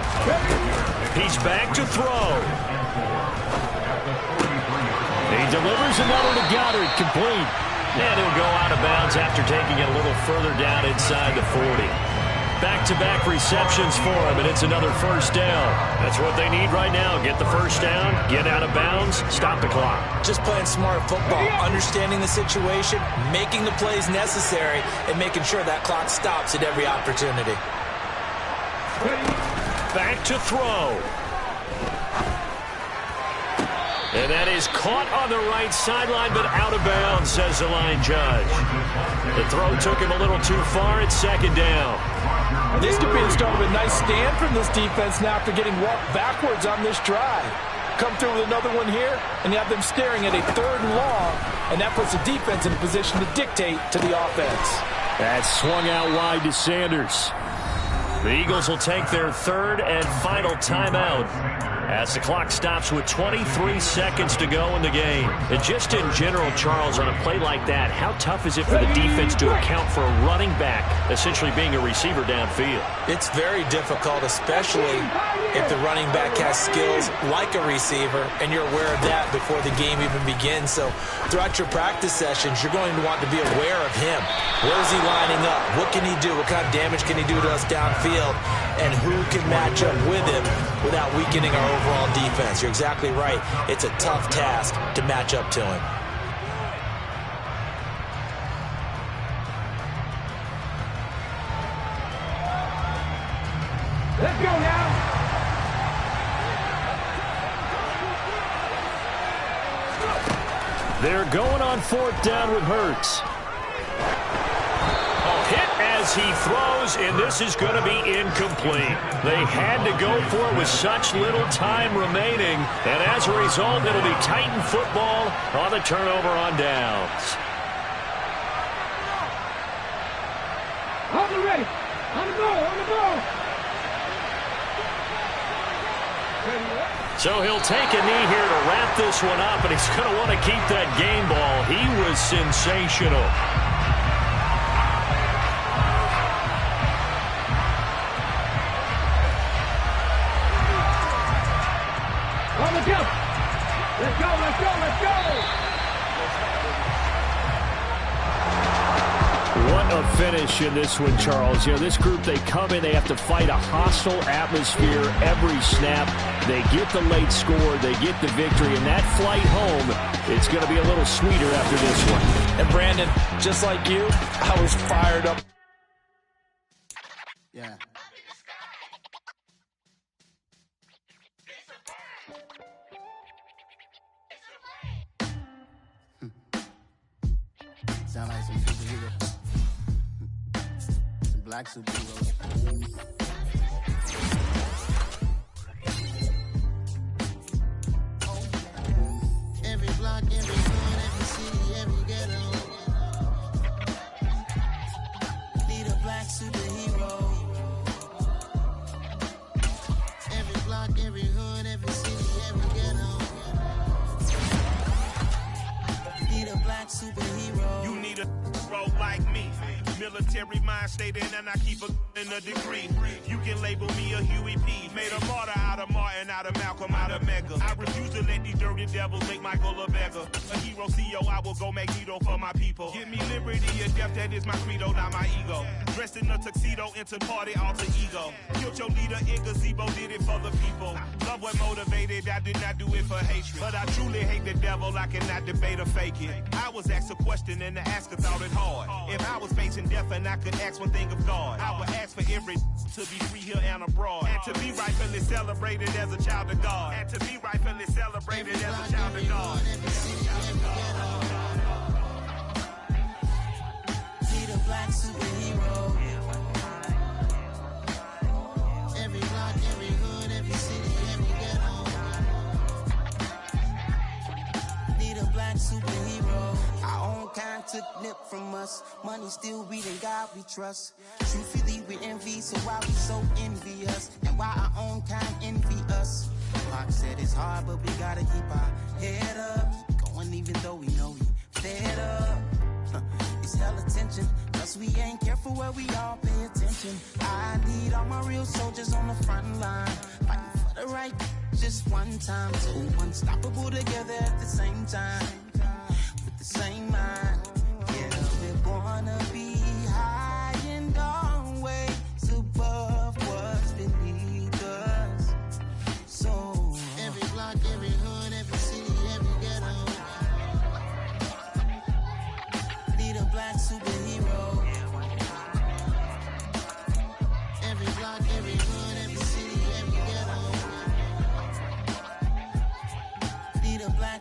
He's back to throw. He delivers another to Goddard, complete. And he'll go out of bounds after taking it a little further down inside the 40. Back-to-back receptions for him, and it's another first down. That's what they need right now. Get the first down, get out of bounds, stop the clock. Just playing smart football, understanding the situation, making the plays necessary, and making sure that clock stops at every opportunity. Back to throw. And that is caught on the right sideline, but out of bounds, says the line judge. The throw took him a little too far. It's second down. This could be the start of a nice stand from this defense now after getting walked backwards on this drive. Come through with another one here, and you have them staring at a 3rd and long, and that puts the defense in a position to dictate to the offense. That's swung out wide to Sanders. The Eagles will take their 3rd and final timeout as the clock stops with 23 seconds to go in the game. And just in general, Charles, on a play like that, how tough is it for the defense to account for a running back essentially being a receiver downfield? It's very difficult, especially if the running back has skills like a receiver, and you're aware of that before the game even begins. So throughout your practice sessions, you're going to want to be aware of him. Where is he lining up? What can he do? What kind of damage can he do to us downfield? And who can match up with him without weakening our overall defense? You're exactly right. It's a tough task to match up to him. Let's go now. They're going on 4th down with Hurts. Hit as he throws, and this is going to be incomplete. They had to go for it with such little time remaining, and as a result, it'll be Titan football on the turnover on downs. Hold it ready. On the ball, on the ball. So he'll take a knee here to wrap this one up, and he's going to want to keep that game ball. He was sensational. Let's go. Let's go, let's go, let's go. What a finish in this one, Charles. You know, this group, they come in, they have to fight a hostile atmosphere every snap. They get the late score, they get the victory, and that flight home, it's going to be a little sweeter after this one. And Brandon, just like you, I was fired up. Yeah. Sound like some superhero. Some black superheroes. Every block, every hood, every city, every ghetto. Need a black superhero. Every block, every hood, every city, every ghetto. Need a black superhero. You need a role like me. Military mind stated, and I keep in a degree. You can label me a Huey P. Made a martyr out of Martin, out of Malcolm, out of Mega. I refuse to let these dirty devils make Michael a beggar. A hero CEO, I will go Magneto for my people. Give me liberty or death, that is my credo, not my ego. Dressed in a tuxedo, into party, alter ego. Killed your leader in gazebo, did it for the people. Love what motivated, I did not do it for hatred. But I truly hate the devil, I cannot debate or fake it. I was asked a question and the asker thought it hard. If I was facing death and I could ask one thing of God, I would ask for every to be free here and abroad. And to be rightfully celebrated as a child of God. And to be rightfully celebrated as a child of God. Need a black superhero. Every block, every hood, every city, every ghetto. Need a black superhero. Our own kind took nip from us. Money still reading God we trust. Truthfully we envy, so why we so envious? And why our own kind envy us? Pac said it's hard, but we gotta keep our head up. Going even though we know we fed up. It's hell attention, cause we ain't careful where we all pay attention. I need all my real soldiers on the front line, fighting for the right just one time. So unstoppable together at the same time, with the same mind. Yeah, we're gonna be high and always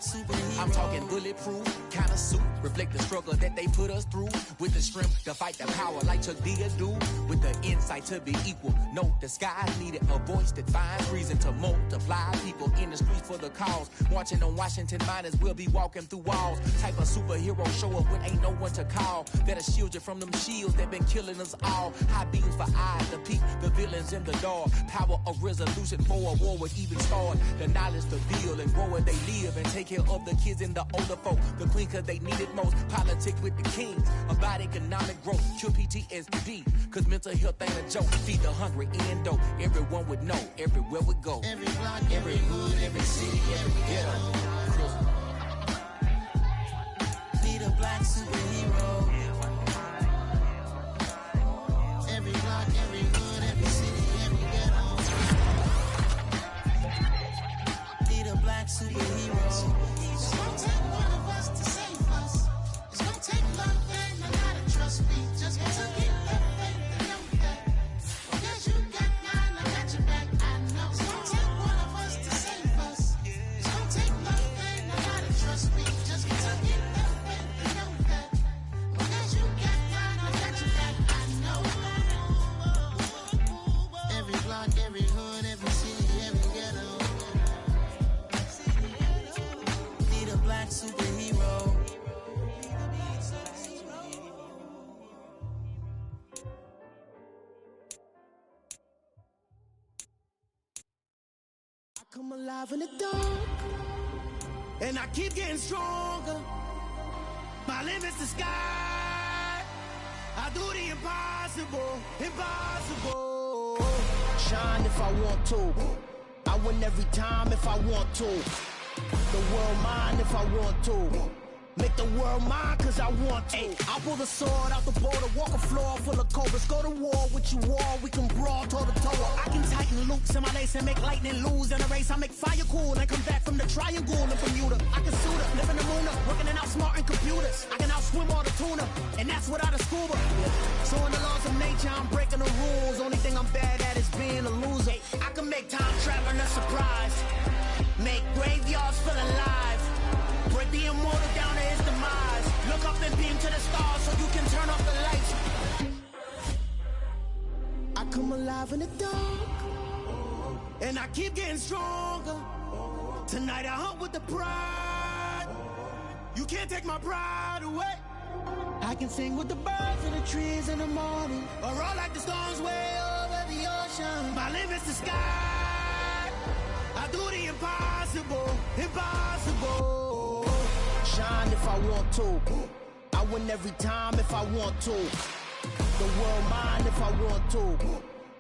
superhero. I'm talking bulletproof kind of suit, reflect the struggle that they put us through. With the strength to fight the power like Chuck D do. With the insight to be equal. No, the sky needed a voice that finds reason to multiply. People in the streets for the cause. Marching on Washington miners will be walking through walls. Type of superhero show up when ain't no one to call. That'll shield you from them shields that been killing us all. High beams for eyes to peek the villains in the dark. Power of resolution for a war would even start. The knowledge to build and grow where they live and take care of the kids and the older folk. The queen cause they need it most. Politics with the kings about economic growth. Cure PTSD cause mental health ain't a joke. Feed the hungry and dope. Everyone would know everywhere we go. Every block, every hood, every city, every ghetto. Be the black superhero. Every block, every hood, every city, every ghetto. Be the black superhero. It's gonna take one of us to save us. It's gonna take love and a lot of trust me. Just to get the faith and know that. Because you got mine, I got your back, I know. It's gonna take one of us to save us. It's gonna take love and a lot of trust me. Just to get the faith and know that. Because you got mine, I got your back, I know. Every block, every hood, every city, every ghetto. Be the black superhero. I come alive in the dark, and I keep getting stronger. My limit's the sky. I do the impossible, impossible. Shine if I want to. I win every time if I want to. The world mine if I want to. Make the world mine cause I want to. I'll pull the sword out the border, walk a floor full of cobras. Go to war with you all, we can brawl toe to toe. I can tighten loops in my lace and make lightning lose in a race. I make fire cool and come back from the triangle in Bermuda. I can suit up, live in the moon up, working and outsmarting computers. I can outswim all the tuna, and that's without a scuba. So in the laws of nature, I'm breaking the rules. Only thing I'm bad at is being a loser. I can make time traveling a surprise. Make graveyards feel alive. Break the immortal down to his demise. Look up and beam to the stars so you can turn off the lights. I come alive in the dark, and I keep getting stronger. Tonight I hunt with the pride. You can't take my pride away. I can sing with the birds and the trees in the morning, or roll like the storms way over the ocean. My limit's the sky. I do the impossible, impossible. Shine if I want to. I win every time if I want to. The world mine if I want to.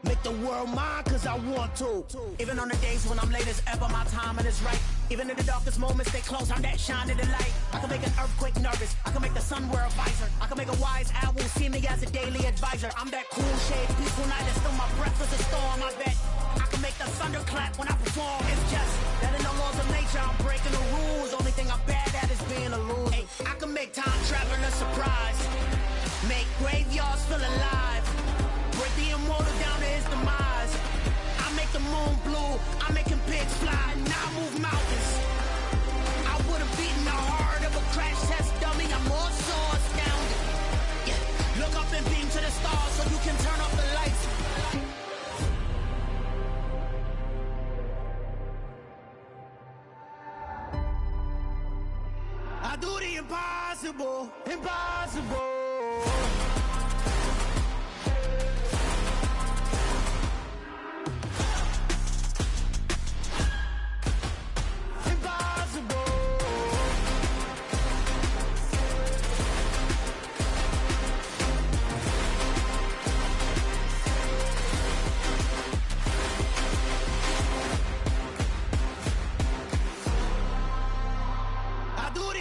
Make the world mine cause I want to. Even on the days when I'm late as ever, my timing is right. Even in the darkest moments, stay close, I'm that shining the light. I can make an earthquake nervous. I can make the sun wear a visor. I can make a wise owl see me as a daily advisor. I'm that cool shade, peaceful night, and still my breath is a storm, I bet. I can make the thunder clap when I perform. It's just that in the laws of nature, I'm breaking the rules. Only thing I'm bad at is being a loser. Hey, I can make time traveling a surprise. Make graveyards feel alive. Break the immortal down to his demise. I make the moon blue. I'm making pigs fly. Now I move mountains. I would have beaten the heart of a crash test dummy. I'm more so astounded. Yeah. Look up and beam to the stars so you can turn off the lights. I do the impossible, impossible.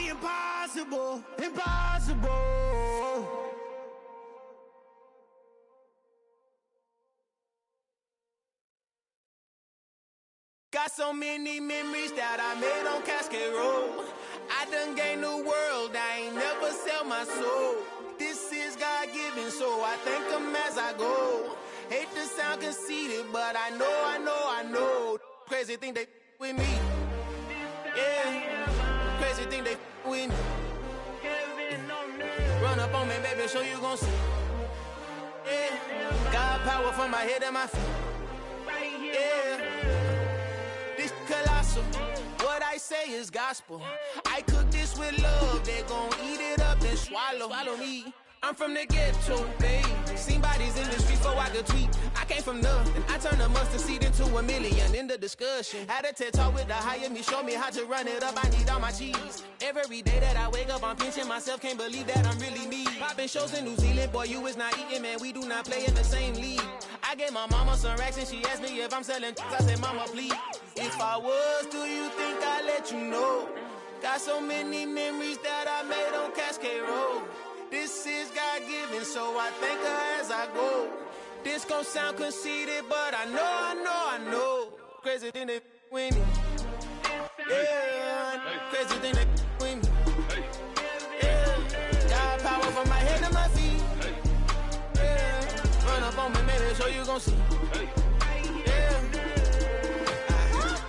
Impossible, impossible. Got so many memories that I made on Cascade Road. I done gained the world, I ain't never sell my soul. This is God-given, so I thank him as I go. Hate to sound conceited, but I know. Crazy thing they with me. Yeah. think they with me. Run up on me, baby, show you gon' see. Yeah. God power from my head and my feet. Yeah. This colossal. What I say is gospel. I cook this with love. They gon' eat it up and swallow me. I'm from the ghetto, babe. Seen bodies in the street before I could tweet. I came from nothing. I turned a mustard seed into $1 million in the discussion. Had a TED talk with the higher me, show me how to run it up. I need all my cheese. Every day that I wake up, I'm pinching myself. Can't believe that I'm really me. Popping shows in New Zealand, boy, you is not eating, man. We do not play in the same league. I gave my mama some racks and she asked me if I'm selling. I said, mama, please. If I was, do you think I'd let you know? Got so many memories that I made on Cascade Road. This is God-given, so I thank her as I go. This gon' sound conceited, but I know. Crazy thing they with me. Yeah, crazy thing they with me. Yeah, got power from my head to my feet. Yeah, run up on me, maybe so you gon' see. Yeah.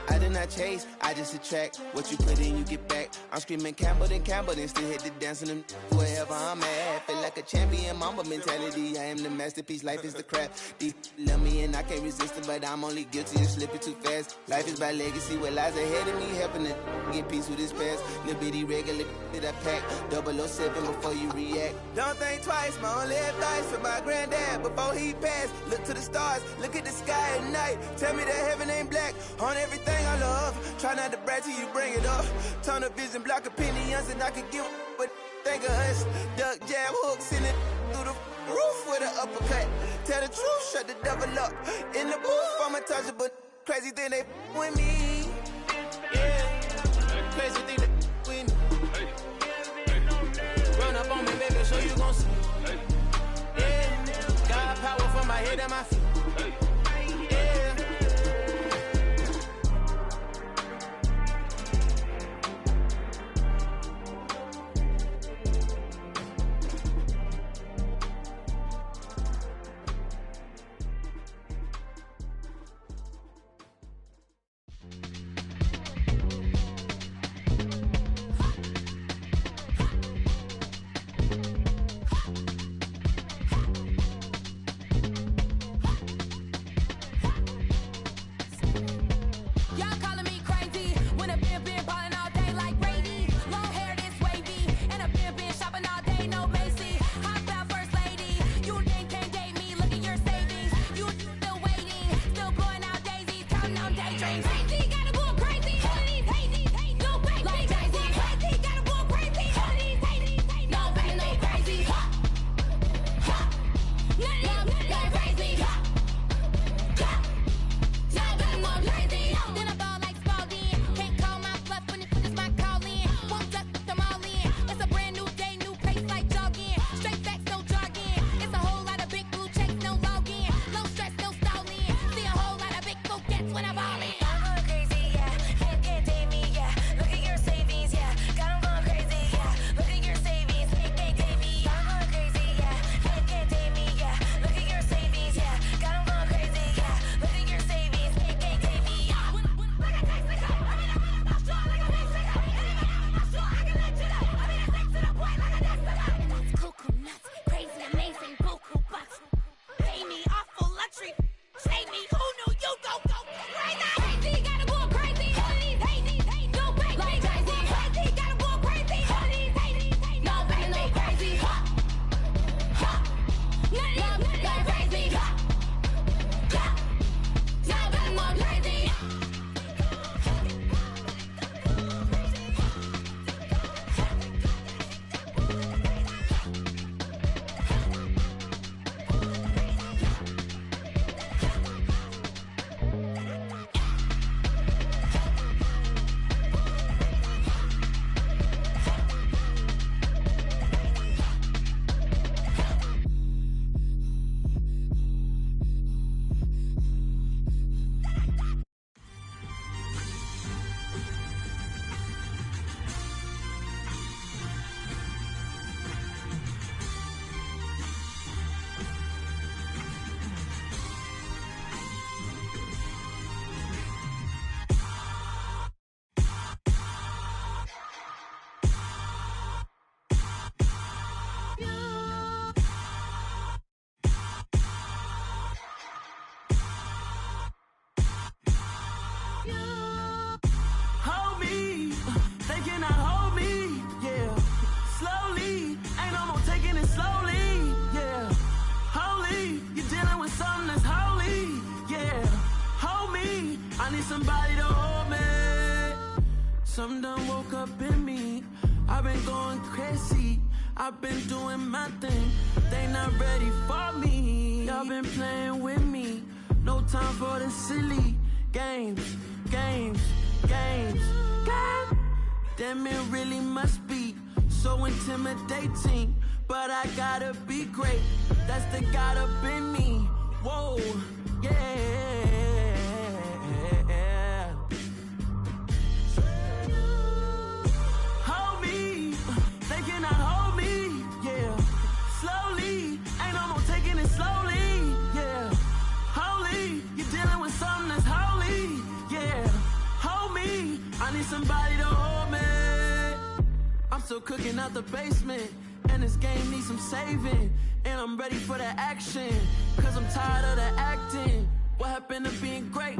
I did not chase, I just attract. What you put in, you get back. I'm screaming Campbell, then still hit the dance and them wherever I'm at. Feel like a champion, mamba mentality. I am the masterpiece, life is the crap. Deep love me and I can't resist it, but I'm only guilty of slipping too fast. Life is by legacy, what lies ahead of me, helping to get peace with this past. Little bitty regular that I pack, 007 before you react. Don't think twice, my only advice for my granddad before he passed. Look to the stars, look at the sky at night. Tell me that heaven ain't black on everything I love. Try not to brag till you bring it up. Tunnel vision, block opinions, and I could give but think of us. Duck jab hooks in it through the roof with an uppercut. Tell the truth, shut the devil up. In the booth, I'm untouchable. Crazy thing they with me. Yeah, crazy thing they with me. Run up on me, baby, so you gon' see. Yeah, got power from my head and my feet. need somebody to hold me. Something done woke up in me. I've been going crazy. I've been doing my thing. They not ready for me. Y'all been playing with me. No time for the silly games. Damn, it really must be so intimidating. But I gotta be great. That's the God up in me. Whoa, yeah. Hold me, they cannot hold me, yeah. Slowly, ain't no more taking it slowly, yeah. Holy, you're dealing with something that's holy, yeah. Hold me, I need somebody to hold me. I'm still cooking out the basement, and this game needs some saving. And I'm ready for the action, cause I'm tired of the acting. What happened to being great?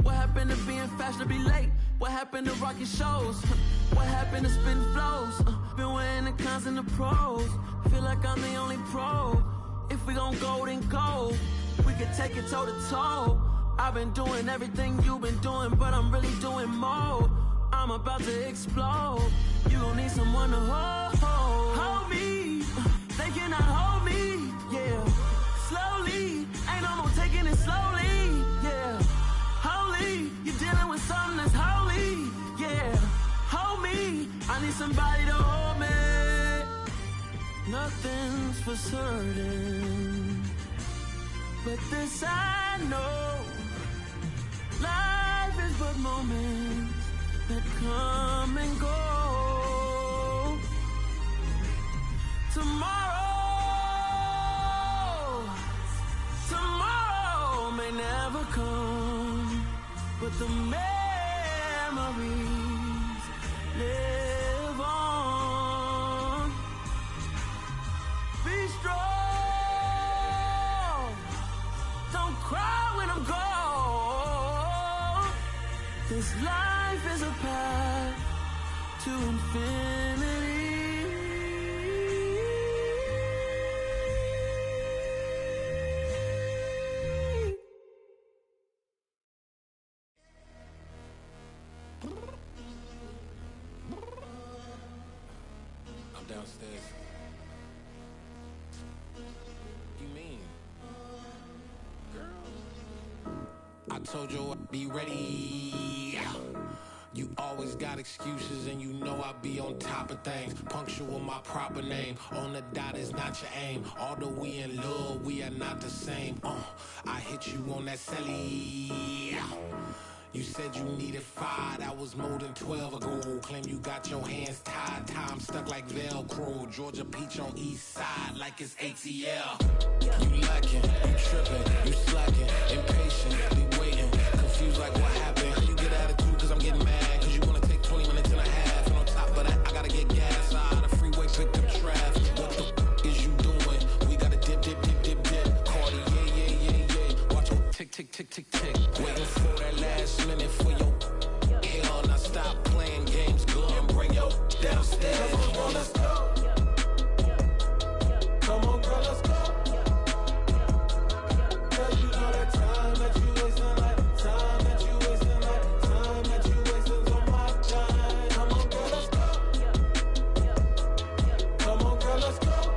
What happened to being fashionably late? What happened to rocking shows? What happened to spitting flows? Been wearing the cons and the pros. Feel like I'm the only pro. If we gon' go, then go. We could take it toe to toe. I've been doing everything you've been doing, but I'm really doing more. I'm about to explode. You gon' need someone to hold me. They cannot hold me, yeah. Slowly, ain't no more taking it slowly, yeah. Holy, you're dealing with something that's holy, yeah. Hold me, I need somebody to hold me. Nothing's for certain, but this I know. Life is but moments that come and go. Tomorrow may never come, but the memories live on. Be strong, don't cry when I'm gone. This life is a path to infinity. I'm downstairs. You mean? Girl, I told you I'd be ready. You always got excuses and you know I be on top of things. Punctual my proper name. On the dot is not your aim. Although we in love, we are not the same. I hit you on that celly. You said you needed 5, that was more than 12 ago. Claim you got your hands tied, time stuck like Velcro. Georgia Peach on east side like it's ATL. You lacking, you tripping, you slacking, impatient, be waiting, confused like what happened. How you get attitude cause I'm getting mad, cause you wanna take 20 minutes and a half. And on top of that, I gotta get gas out of the freeway, pick up traffic. What the is you doing? We gotta dip. Cardi, yeah. Watch your tick. Waiting for that last minute for your hell. Now stop playing games, go and bring your downstairs. Come on, let's go. Come on, girl, let's go. Cause you know that time that you wasting, like time that you wasting, like time that you wasting on my time. Come on, girl, let's go. Come on, girl, let's go.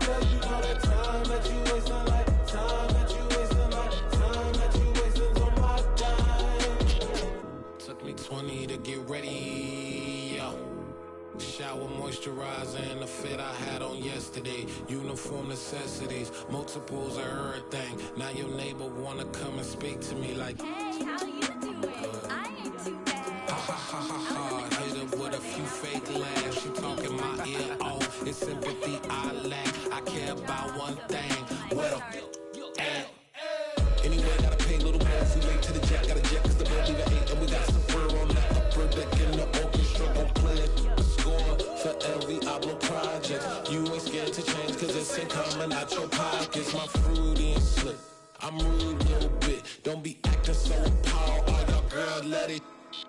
Cause you know that time that you wasting, like time that you wasting, like time that you wasting on my time. Took me 20 to get ready. Shower moisturizer and the fit I had on yesterday. Uniform necessities, multiples of everything. Now your neighbor wanna come and speak to me like, hey, how you doing? I ain't too bad. Ha. Hit her with a few fake laughs. She talking my ear off. It's sympathy I lack. I care about one thing. Well, anyway, gotta pay a little more. If we late to the jet, gotta jet cause the boat leave at 8. And we got some fur on the upper deck in the orchestra. Gon' play a score for every album project. You ain't scared to change cause it's ain't coming out your pockets. My fruity and slick, I'm rude a little bit. Don't be acting so appalled. All y'all girl, let it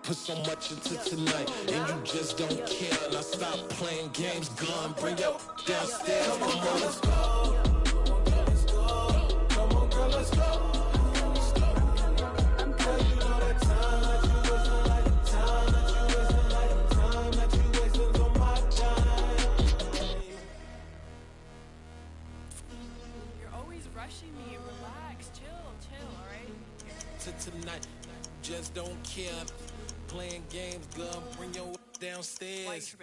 put so much into tonight. And you just don't care. Now stop playing games, gun, bring your downstairs. Come on, let's go. Come on, girl, let's go. up. Playing games, gun, bring your downstairs.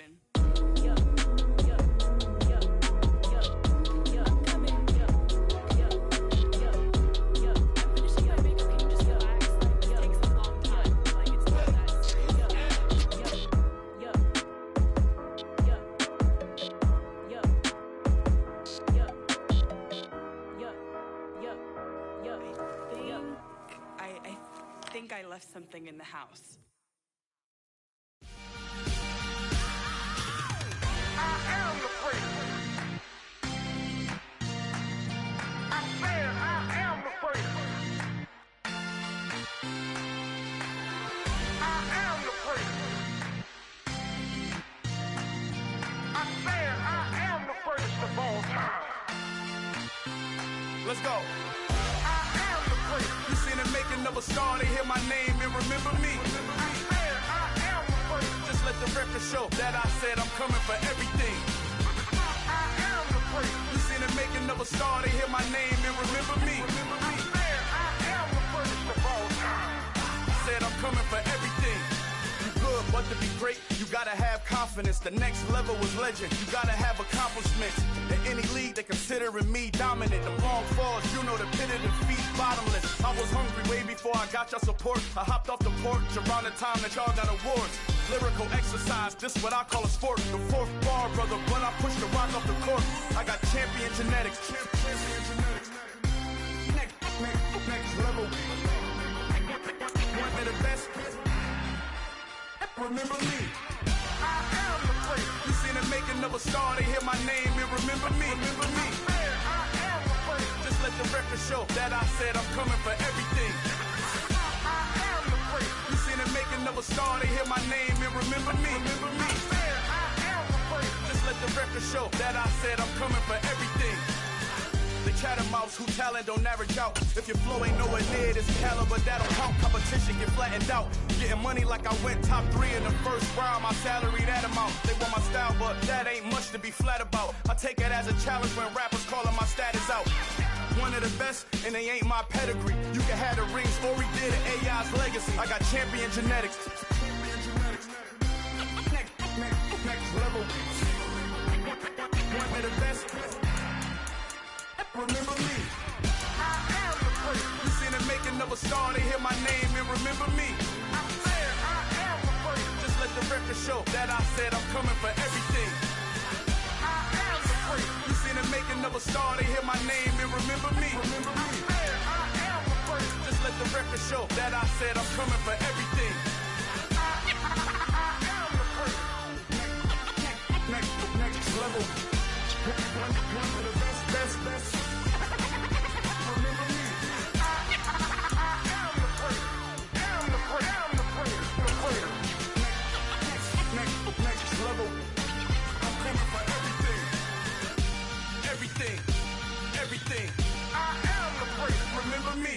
I think I left something in the house. I am the prince. I said I am the prince. I am the prince. I said I am the first of all time. Let's go. I am the prince. You seen the making of a star, they hear my name and remember me. I said I am the prince. Just let the record show that I said I'm coming for everything. I am the prince. You seen the making of a star, they hear my name and remember me. I said I am the first of all time. Said I'm coming for everything. You good, but to be great, you gotta have confidence. The next level was legend. You gotta have accomplishments. In any league, they considering me dominant. The long falls, you know the pit of defeat, bottomless. I was hungry way before I got your support. I hopped off the porch around the time that y'all got awards. Lyrical exercise, this what I call a sport. The fourth bar, brother, when I push the rock off the court. I got champion genetics. Next level. One of the best. Remember me. I am the prince. You seen the making of a star, they hear my name and remember me. Remember me. I said I am the prince. Just let the record show that I said I'm coming for everything. I am the prince. You seen the making of a star, they hear my name and remember me. Remember me. I said I am the prince. Just let the record show that I said I'm coming for everything. The catamounts who talent don't average out. If your flow ain't nowhere near this caliber, that don't count. Competition get flattened out. Getting money like I went top 3 in the first round. My salary that amount. They want my style, but that ain't much to be flat about. I take it as a challenge when rappers calling my status out. One of the best, and they ain't my pedigree. You can have the rings, or we did it, AI's legacy. I got champion genetics. Next level. One of the best. Remember me. I am the prince. You seen the making of a star, they hear my name and remember me. I said I am the prince. Just let the record show that I said I'm coming for everything. I am the prince. You seen the making of a star, they hear my name and remember me. Remember me. I said I am the prince. Just let the record show that I said I'm coming for everything. I am the prince. Next level. One of the best. Remember me. I am the prince. Am the prince. Am the prince. The prince. Next level. I'm coming for everything. Everything. I am the prince. Remember me.